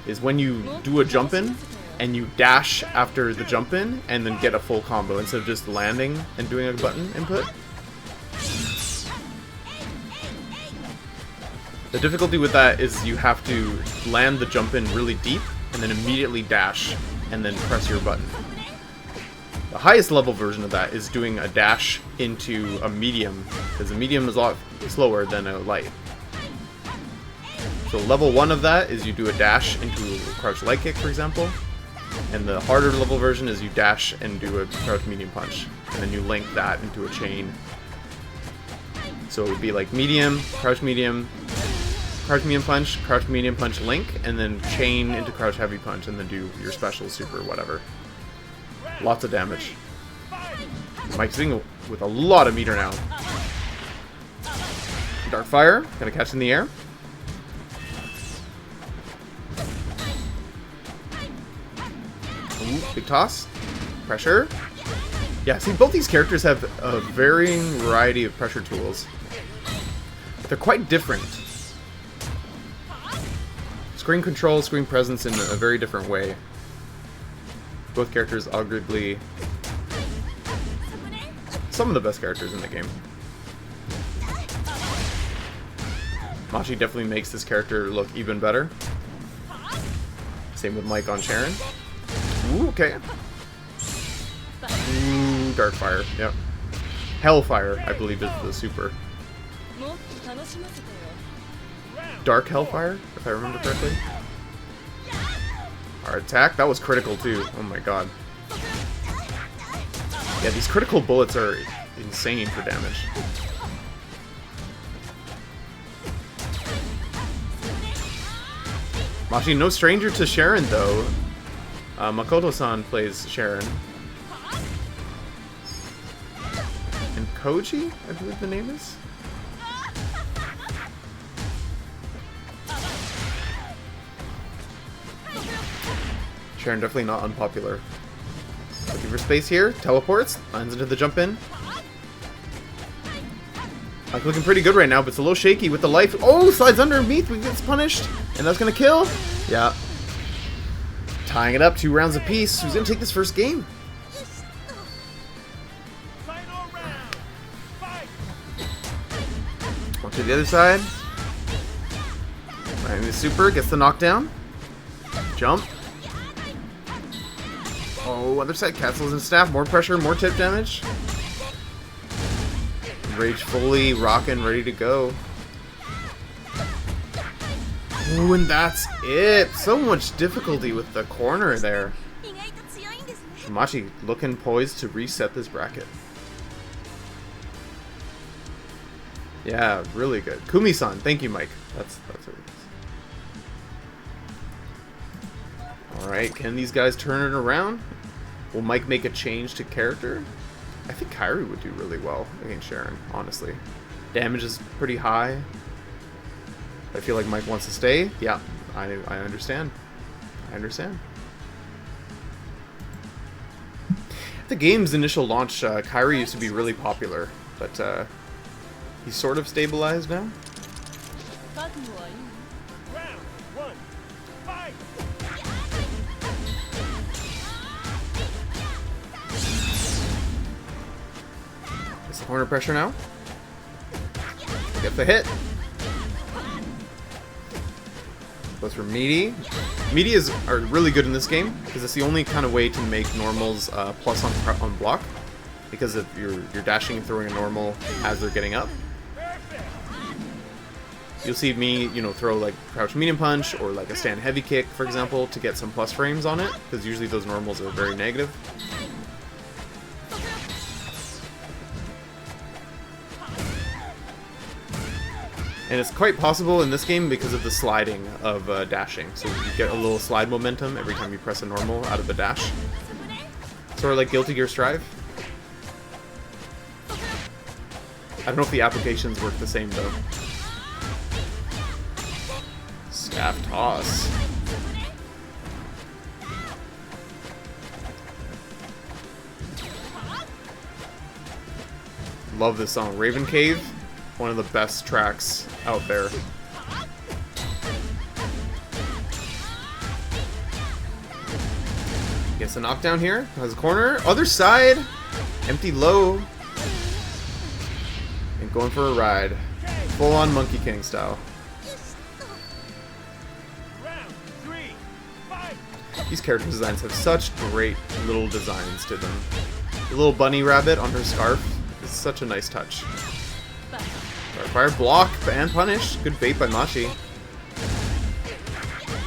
is when you do a jump in and you dash after the jump in and then get a full combo instead of just landing and doing a button input. The difficulty with that is you have to land the jump in really deep and then immediately dash and then press your button. The highest level version of that is doing a dash into a medium, because a medium is a lot slower than a light. So level 1 of that is you do a dash into a crouch light kick, for example, and the harder level version is you dash and do a crouch medium punch, and then you link that into a chain. So it would be like medium medium punch, link, and then chain into crouch heavy punch, and then do your special, super, whatever. Lots of damage. Mike's hitting with a lot of meter now. Dark Fire, gonna catch in the air. Ooh, big toss. Pressure. Yeah, see, both these characters have a varying variety of pressure tools. But they're quite different. Screen control, screen presence in a very different way. Both characters arguably some of the best characters in the game. Machi definitely makes this character look even better. Same with Mike on Sharon. Ooh, okay. Ooh, Dark Fire, yep. Hellfire, I believe, is the super. Dark Hellfire, if I remember correctly. Our attack, that was critical too. Oh my god. Yeah, these critical bullets are insane for damage. Machi, no stranger to Sharon though. Makoto-san plays Sharon. And Koji, I believe the name is? Sharon definitely not unpopular. Looking for space here. Teleports. Lands into the jump in. Like looking pretty good right now, but it's a little shaky with the life. Oh, slides underneath. We gets punished. And that's gonna kill. Yeah. Tying it up, 2 rounds apiece. Who's gonna take this first game? On to the other side. And the super gets the knockdown. Jump. Oh, other side cancels and staff. More pressure, more tip damage. Rage fully rocking, ready to go. Oh, and that's it. So much difficulty with the corner there. Shimachi looking poised to reset this bracket. Yeah, really good. Kumi-san, thank you, Mike. That's what it is. Alright, can these guys turn it around? Will Mike make a change to character? I think Kairi would do really well against Sharon, honestly. Damage is pretty high. I feel like Mike wants to stay. Yeah, I understand. I understand. At the game's initial launch, Kairi used to be really popular, but he's sort of stabilized now. Round one, fight! It's the corner pressure now. Get the hit. Goes for Meaty. Meaty are really good in this game because it's the only kind of way to make normals plus on block, because if you're dashing and throwing a normal as they're getting up. You'll see me, throw like crouch medium punch or like a stand heavy kick, for example, to get some plus frames on it, because usually those normals are very negative. And it's quite possible in this game because of the sliding of dashing. So you get a little slide momentum every time you press a normal out of the dash. Sort of like Guilty Gear Strive. I don't know if the applications work the same though. Staff toss. Love this song. Raven Cave, one of the best tracks out there. Gets a knockdown here. Has a corner. Other side. Empty low. And going for a ride. Full on Monkey King style. Round three, fight! These character designs have such great little designs to them. The little bunny rabbit on her scarf is such a nice touch. Fire block and punish. Good bait by Machi.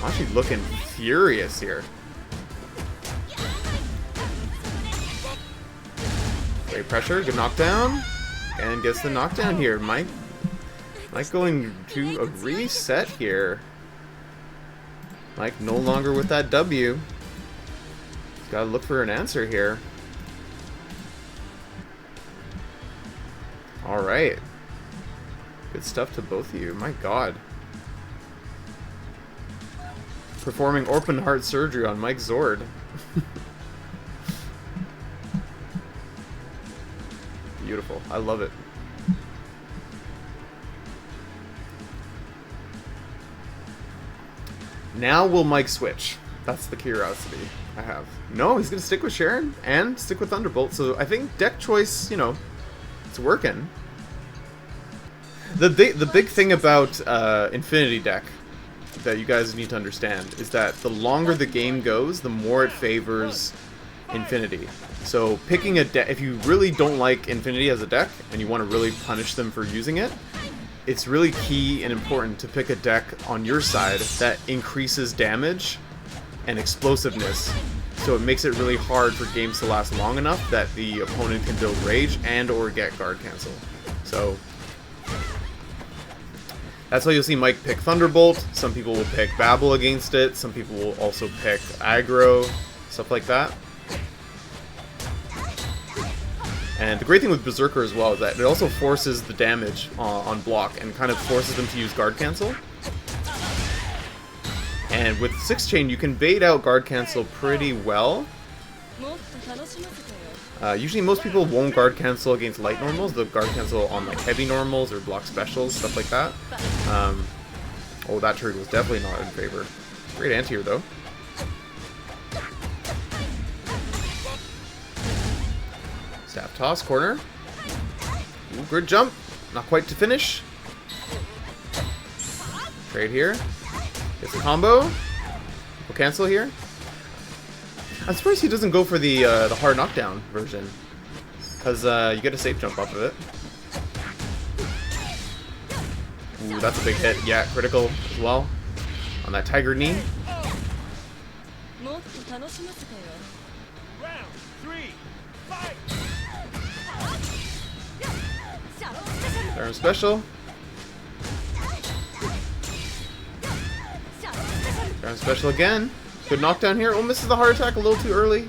Machi looking furious here. Great pressure, good knockdown. And gets the knockdown here. Mike going to a reset here. Mike no longer with that W. He's gotta look for an answer here. Alright. Good stuff to both of you. My god. Performing open heart surgery on Mike Zord. Beautiful. I love it. Now will Mike switch? That's the curiosity I have. No, he's going to stick with Sharon and stick with Thunderbolt. So I think deck choice, it's working. The big thing about Infinity deck that you guys need to understand is that the longer the game goes, the more it favors Infinity. So picking a deck, if you really don't like Infinity as a deck and you want to really punish them for using it, it's really key and important to pick a deck on your side that increases damage and explosiveness. So it makes it really hard for games to last long enough that the opponent can build rage and or get guard cancel. So that's why you'll see Mike pick Thunderbolt. Some people will pick Babel against it. Some people will also pick Aggro, stuff like that. And the great thing with Berserker as well is that it also forces the damage on block and kind of forces them to use guard cancel. And with 6-chain, you can bait out guard cancel pretty well. Usually most people won't guard cancel against light normals. They'll guard cancel on like heavy normals or block specials, stuff like that. Oh, that trigger was definitely not in favor. Great anti-air though. Staff toss, corner. Ooh, good jump. Not quite to finish. Trade here. It's a combo. We'll cancel here. I'm surprised he doesn't go for the hard knockdown version. Because you get a safe jump off of it. Ooh, that's a big hit. Yeah, critical as well. On that tiger knee. Round 3, fight! Arm special. Arm special again. Good knockdown here. Oh, misses the heart attack a little too early.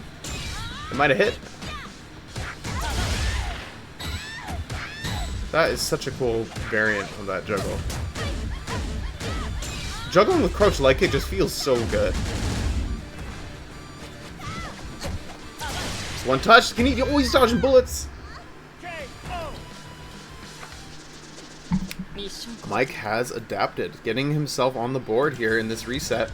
It might have hit. That is such a cool variant of that juggle. Juggling with crouch like it just feels so good. Just one touch. Can he always dodging bullets? Mike has adapted, getting himself on the board here in this reset.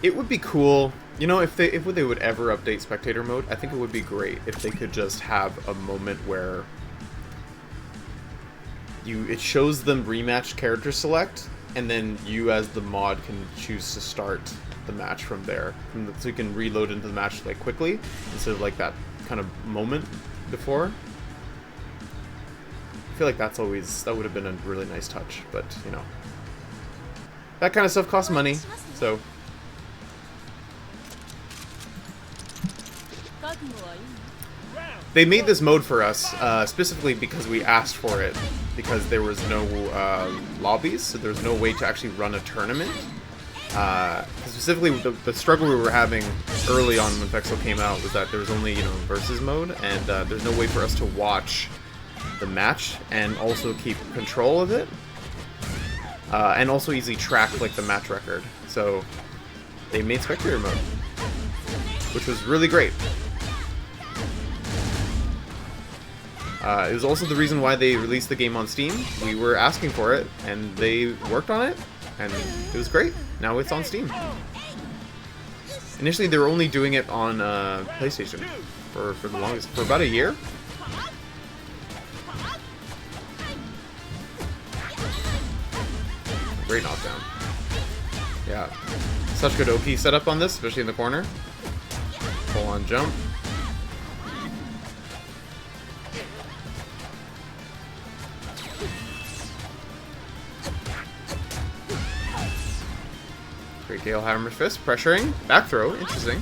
It would be cool, you know, if they would ever update spectator mode. I think it would be great if they could just have a moment where it shows them rematch character select, and then you as the mod can choose to start the match from there, so you can reload into the match like quickly instead of like that kind of moment before. I feel like that would have been a really nice touch, but you know, that kind of stuff costs money, so. They made this mode for us specifically because we asked for it, because there was no lobbies, so there's no way to actually run a tournament. Specifically, the struggle we were having early on when Vexel came out was that there was only, you know, versus mode, and there's no way for us to watch the match and also keep control of it, and also easily track like the match record. So they made spectator mode, which was really great. It was also the reason why they released the game on Steam. We were asking for it, and they worked on it, and it was great. Now it's on Steam. Initially, they were only doing it on PlayStation for the longest, for about a year. Great knockdown. Yeah, such good OP setup on this, especially in the corner. Full on jump. Great Gale Hammer Fist, pressuring. Back throw, interesting.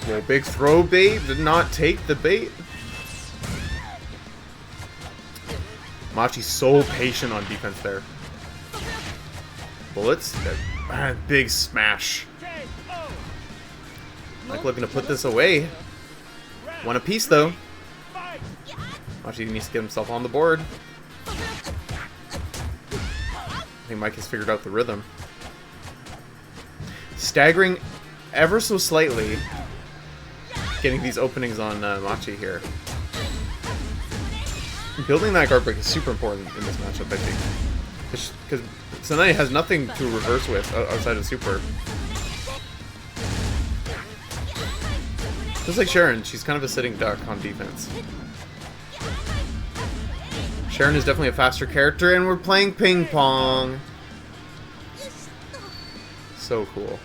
Whoa, big throw bait, did not take the bait. Machi's so patient on defense there. Bullets, big smash. Like looking to put this away. One apiece though. Machi needs to get himself on the board. I think Mike has figured out the rhythm. Staggering ever so slightly. Getting these openings on Machi here. Building that guard break is super important in this matchup, I think. Because Tsunade has nothing to reverse with outside of super. Just like Sharon, she's kind of a sitting duck on defense. Sharon is definitely a faster character, and we're playing ping pong. So cool.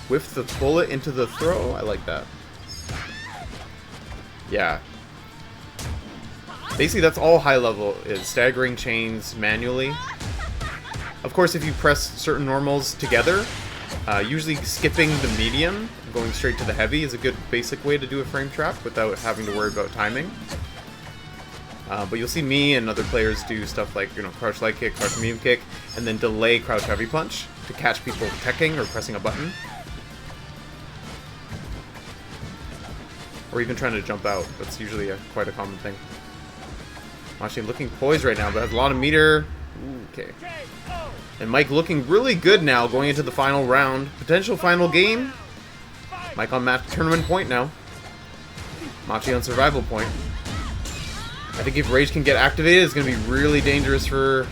Whiff the bullet into the throw. I like that. Yeah. Basically, that's all high level is. Staggering chains manually. Of course, if you press certain normals together, usually skipping the medium, going straight to the heavy is a good basic way to do a frame trap without having to worry about timing. But you'll see me and other players do stuff like, you know, crouch light kick, crouch medium kick, and then delay crouch heavy punch to catch people teching or pressing a button. Or even trying to jump out. That's usually quite a common thing. Machi looking poised right now, but has a lot of meter. Ooh, okay. And Mike looking really good now, going into the final round. Potential final game. Mike on match tournament point now. Machi on survival point. I think if Rage can get activated, it's going to be really dangerous for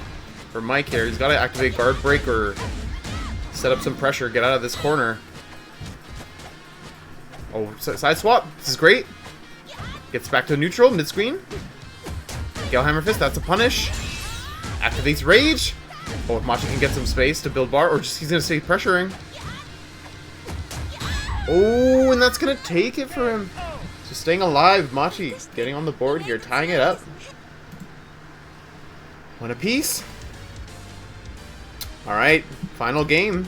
Mike here. He's got to activate guard break or set up some pressure, get out of this corner. Oh, side swap. This is great. Gets back to neutral, mid-screen. Gale Hammer Fist, that's a punish. Activates Rage. Oh, if Machi can get some space to build bar, or just he's going to stay pressuring. Oh, and that's going to take it for him. Just staying alive. Machi getting on the board here, tying it up. One apiece. Alright, final game.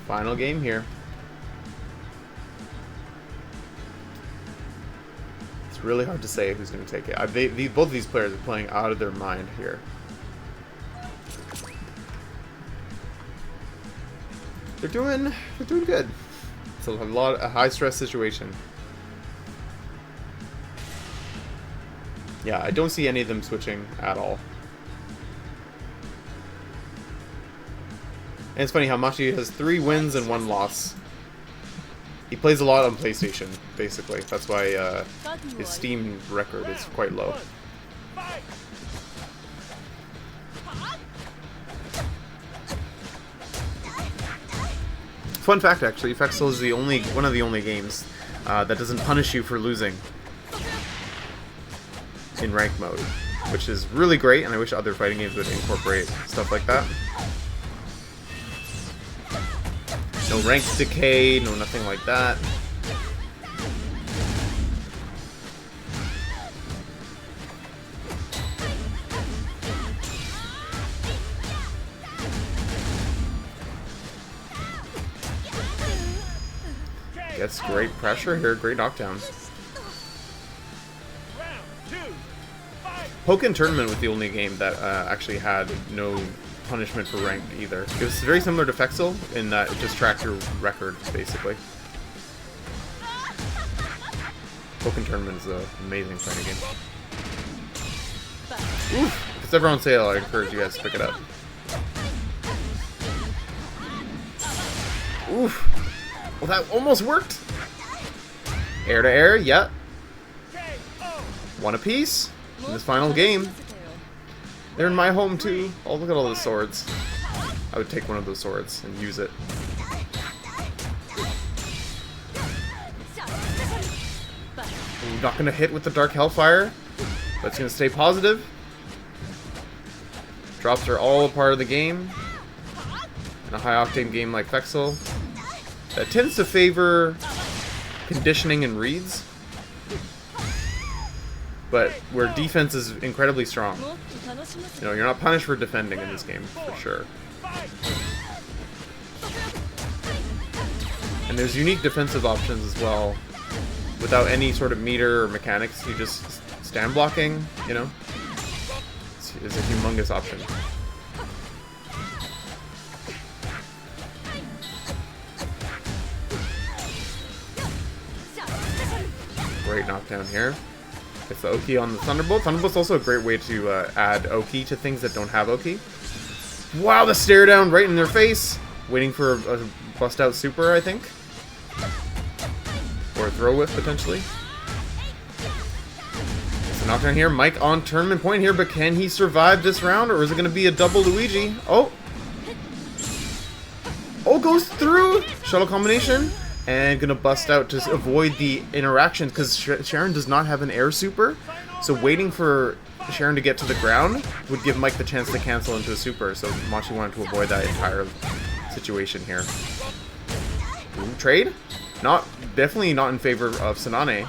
Final game here. It's really hard to say who's going to take it. Both of these players are playing out of their mind here. They're doing good. It's a high stress situation. Yeah, I don't see any of them switching at all. And it's funny how Machi has 3 wins and 1 loss. He plays a lot on PlayStation, basically. That's why his Steam record is quite low. Fun fact, actually, Fexel is one of the only games that doesn't punish you for losing in rank mode, which is really great, and I wish other fighting games would incorporate stuff like that. No rank decay, no nothing like that. Gets great pressure here, great knockdown. Pokken Tournament was the only game that actually had no punishment for rank either. It was very similar to Fexel in that it just tracked your record, basically. Pokken Tournament is an amazing fighting game. Oof! If it's ever on sale, I encourage you guys to pick it up. Oof! Well, that almost worked! Air to air, yep. One apiece in this final game. They're in my home too. Oh, look at all those swords. I would take one of those swords and use it. Ooh, not gonna hit with the Dark Hellfire, but it's gonna stay positive. Drops are all a part of the game. In a high-octane game like Fexel, that tends to favor conditioning and reads, but where defense is incredibly strong. You know, you're not punished for defending in this game, for sure. And there's unique defensive options as well, without any sort of meter or mechanics. You just stand blocking, you know, is a humongous option. Great knockdown here. It's the Oki on the Thunderbolt. Thunderbolt's also a great way to add Oki to things that don't have Oki. Wow, the stare down right in their face. Waiting for a bust out super, I think. Or a throw whip, potentially. So knockdown here. Mike on tournament point here, but can he survive this round, or is it going to be a double Luigi? Oh! Oh, goes through! Shuttle combination. And gonna bust out to avoid the interaction, because Sharon does not have an air super. So waiting for Sharon to get to the ground would give Mike the chance to cancel into a super. So Machi wanted to avoid that entire situation here. Ooh, trade? Definitely not in favor of Sanane.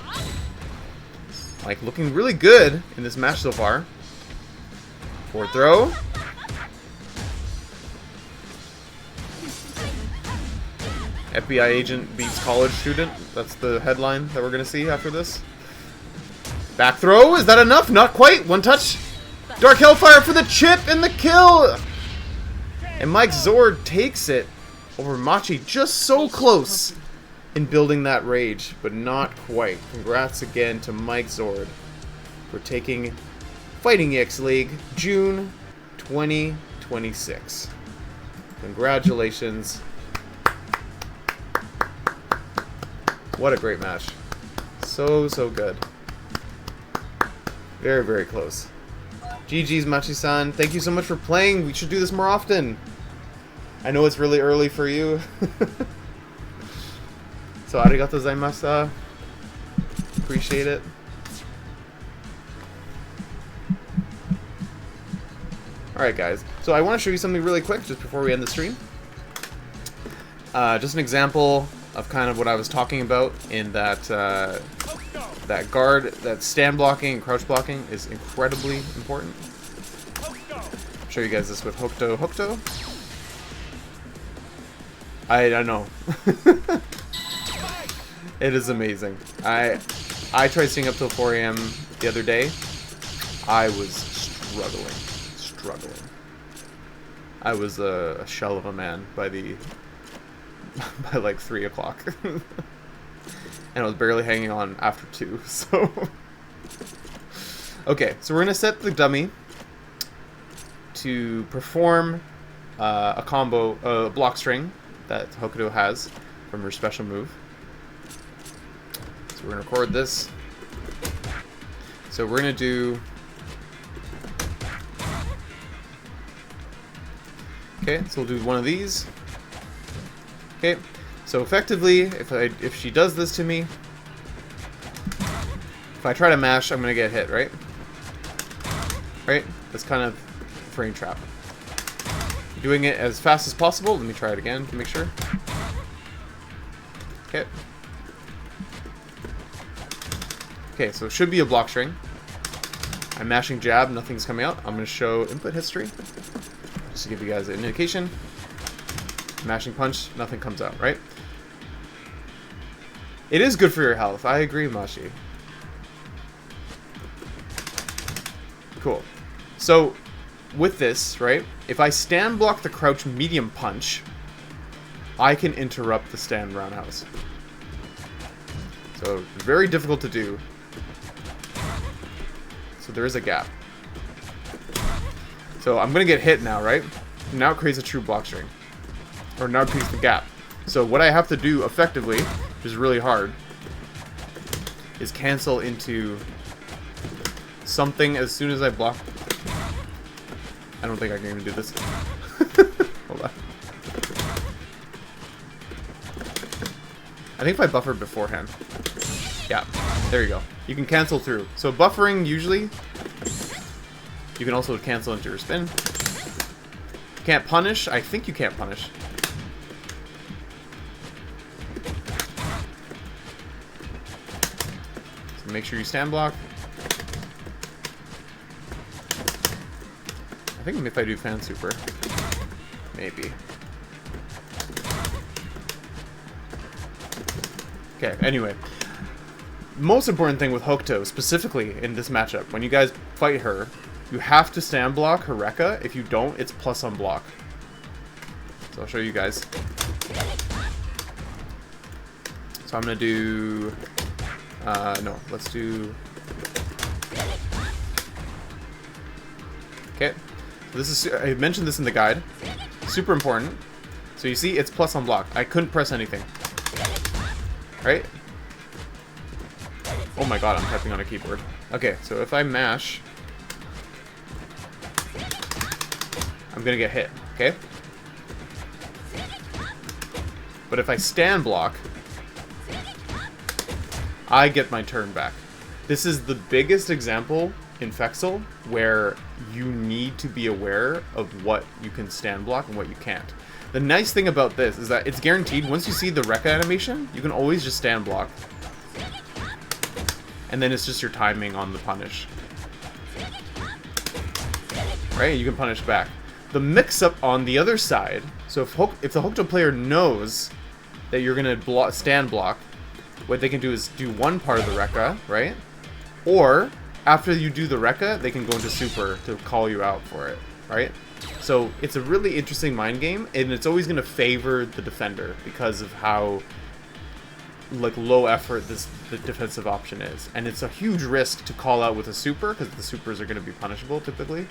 Mike looking really good in this match so far. Forward throw. FBI agent beats college student. That's the headline that we're going to see after this. Back throw. Is that enough? Not quite. One touch. Dark Hellfire for the chip and the kill. And Mike Zord takes it over Machi. Just so close in building that rage, but not quite. Congrats again to Mike Zord for taking Fighting EX League June 2026. Congratulations. What a great match. So good. Very, very close. GG's, Machi-san. Thank you so much for playing. We should do this more often. I know it's really early for you. So arigato gozaimashita. Appreciate it. Alright guys, so I want to show you something really quick just before we end the stream. Just an example of kind of what I was talking about in that that guard, that stand blocking and crouch blocking is incredibly important. I'll show you guys this with Hokuto. I know. It is amazing. I tried staying up till 4 AM the other day. I was struggling. I was a shell of a man by like 3 o'clock. And I was barely hanging on after 2, so... Okay, so we're going to set the dummy to perform a combo, block string that Hokuto has from her special move. So we're going to record this. So we're going to do... Okay, so we'll do one of these. Okay, so effectively, if she does this to me, if I try to mash, I'm gonna get hit, right? Right? That's kind of frame trap. Doing it as fast as possible. Let me try it again to make sure. Okay. Okay, so it should be a block string. I'm mashing jab, nothing's coming out. I'm gonna show input history. Just to give you guys an indication. Mashing punch, nothing comes out, right? It is good for your health. I agree, Mashi. Cool. So, with this, right, if I stand block the crouch medium punch, I can interrupt the stand roundhouse. So, very difficult to do. So, there is a gap. So I'm going to get hit now, right? Now it creates a true block string. Or now it creates the gap. So what I have to do effectively, which is really hard, is cancel into something as soon as I block. I don't think I can even do this. Hold on. I think if I buffer beforehand. Yeah, there you go. You can cancel through. So buffering usually... You can also cancel into your spin. Can't punish. I think you can't punish. So make sure you stand block. I think if I do fan super, maybe. Okay, anyway. Most important thing with Hokuto, specifically in this matchup, when you guys fight her, you have to stand block her Rekka. If you don't, it's plus on block. So I'll show you guys. So I'm gonna do... no, let's do... Okay. So this is... I mentioned this in the guide. Super important. So you see, it's plus on block. I couldn't press anything. Right? Oh my god, I'm typing on a keyboard. Okay, so if I mash... I'm gonna get hit, okay? But if I stand block, I get my turn back. This is the biggest example in Fexel where you need to be aware of what you can stand block and what you can't. The nice thing about this is that it's guaranteed. Once you see the Rekka animation, you can always just stand block. And then it's just your timing on the punish. Right? You can punish back. The mix-up on the other side, so if the Hokuto player knows that you're going to stand block, what they can do is do one part of the Rekka, right? Or, after you do the Rekka, they can go into super to call you out for it, right? So, it's a really interesting mind game, and it's always going to favor the defender because of how like low effort the defensive option is. And it's a huge risk to call out with a super, because the supers are going to be punishable typically.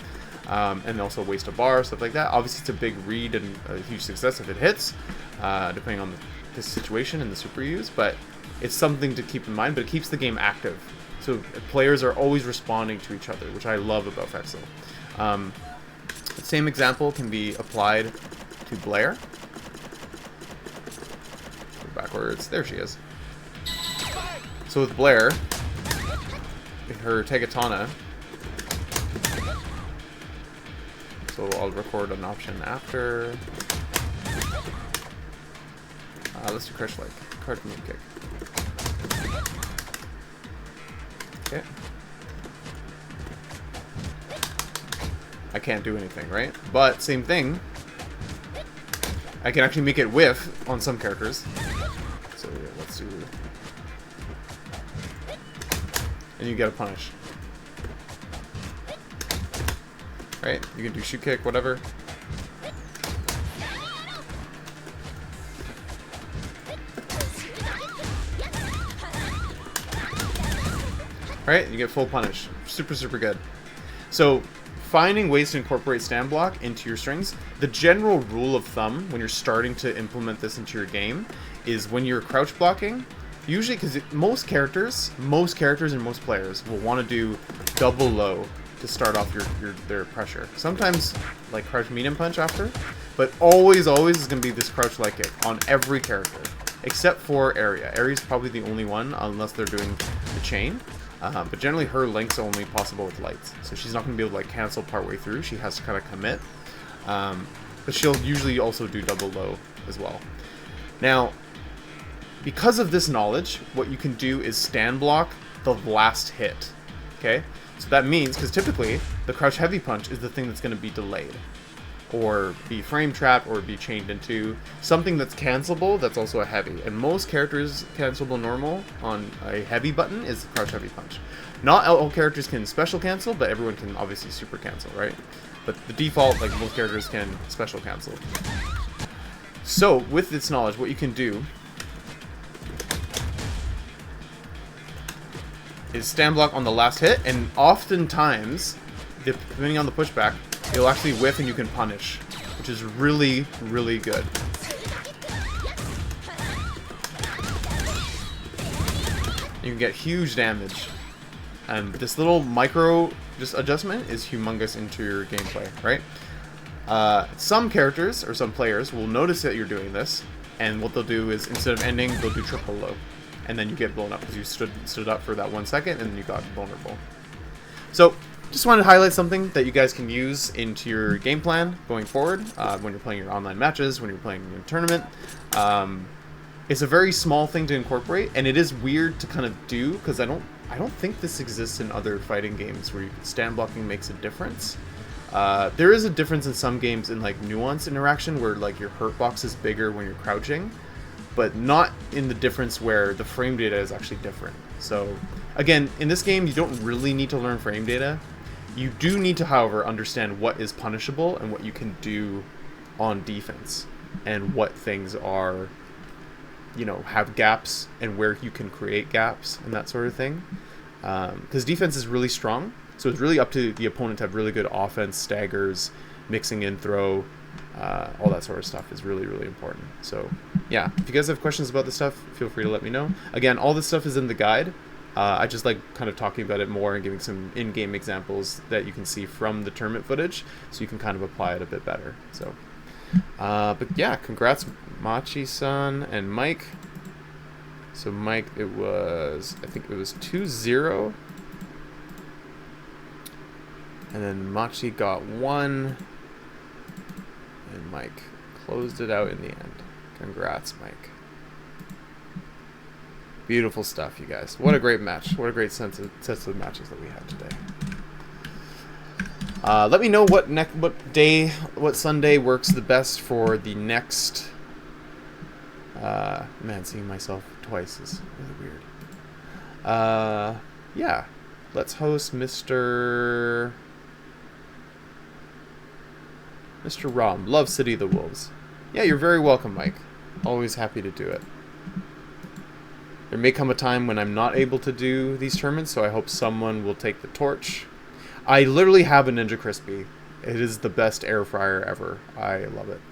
And also waste a bar, stuff like that. Obviously it's a big read and a huge success if it hits, depending on the situation and the super use, but it's something to keep in mind, but it keeps the game active. So players are always responding to each other, which I love about Fexel. The same example can be applied to Blair. Go backwards. There she is. So with Blair, her Tegatana, so I'll record an option after. Let's do crush like card move kick. Okay. I can't do anything, right? But same thing. I can actually make it whiff on some characters. So yeah, let's do. And you get a punish. Right? You can do shoot kick, whatever. Right? You get full punish. Super, super good. So, finding ways to incorporate stand block into your strings, the general rule of thumb when you're starting to implement this into your game is when you're crouch blocking, usually because most characters and most players will want to do double low to start off their pressure. Sometimes like crouch medium punch after, but always is going to be this crouch light kick on every character, except for Arya. Arya's probably the only one unless they're doing the chain. But generally her link's only possible with lights, so she's not going to be able to like cancel partway through. She has to kind of commit, but she'll usually also do double low as well. Now, because of this knowledge, what you can do is stand block the last hit. Okay, so that means, because typically the crouch heavy punch is the thing that's going to be delayed, or be frame trapped, or be chained into something that's cancelable that's also a heavy. And most characters cancelable normal on a heavy button is the crouch heavy punch. Not all characters can special cancel, but everyone can obviously super cancel, right? But the default, like most characters can special cancel. So with this knowledge, what you can do is stand block on the last hit, and oftentimes, depending on the pushback, you'll actually whiff and you can punish, which is really, really good. You can get huge damage. And this little micro adjustment is humongous into your gameplay, right? Some characters, or some players, will notice that you're doing this, and what they'll do is, instead of ending, they'll do triple low. And then you get blown up because you stood up for that 1 second, and then you got vulnerable. So, just wanted to highlight something that you guys can use into your game plan going forward when you're playing your online matches, when you're playing your tournament. It's a very small thing to incorporate, and it is weird to kind of do because I don't think this exists in other fighting games where stand blocking makes a difference. There is a difference in some games in like nuance interaction where like your hurt box is bigger when you're crouching, but not in the difference where the frame data is actually different. So again, in this game, you don't really need to learn frame data. You do need to, however, understand what is punishable and what you can do on defense, and what things are, you know, have gaps and where you can create gaps and that sort of thing. Because defense is really strong, so it's really up to the opponent to have really good offense, staggers, mixing in throw, all that sort of stuff is really, really important. So yeah, if you guys have questions about this stuff, feel free to let me know. Again, all this stuff is in the guide. I just like kind of talking about it more and giving some in-game examples that you can see from the tournament footage, so you can kind of apply it a bit better. So, but yeah, congrats Machi-san and Mike. So Mike, I think it was 2-0. And then Machi got 1. And Mike closed it out in the end. Congrats, Mike. Beautiful stuff, you guys. What a great match. What a great sets of matches that we had today. Let me know what Sunday works the best for the next... man, seeing myself twice is really weird. Yeah. Let's host Mr. Rom. Love City of the Wolves. Yeah, you're very welcome, Mike. Always happy to do it. There may come a time when I'm not able to do these tournaments, so I hope someone will take the torch. I literally have a Ninja Crispy. It is the best air fryer ever. I love it.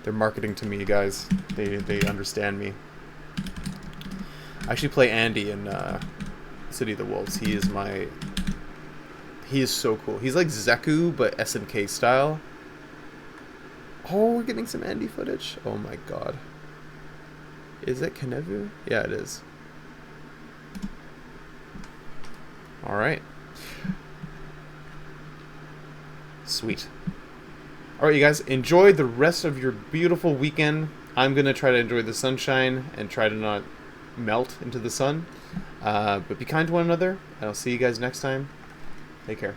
They're marketing to me, guys. They understand me. I actually play Andy in City of the Wolves. He is so cool. He's like Zeku, but SNK style. Oh, we're getting some Andy footage. Oh my god. Is it Kanevu? Yeah, it is. All right. Sweet. All right, you guys, enjoy the rest of your beautiful weekend. I'm going to try to enjoy the sunshine and try to not melt into the sun. But be kind to one another, and I'll see you guys next time. Take care.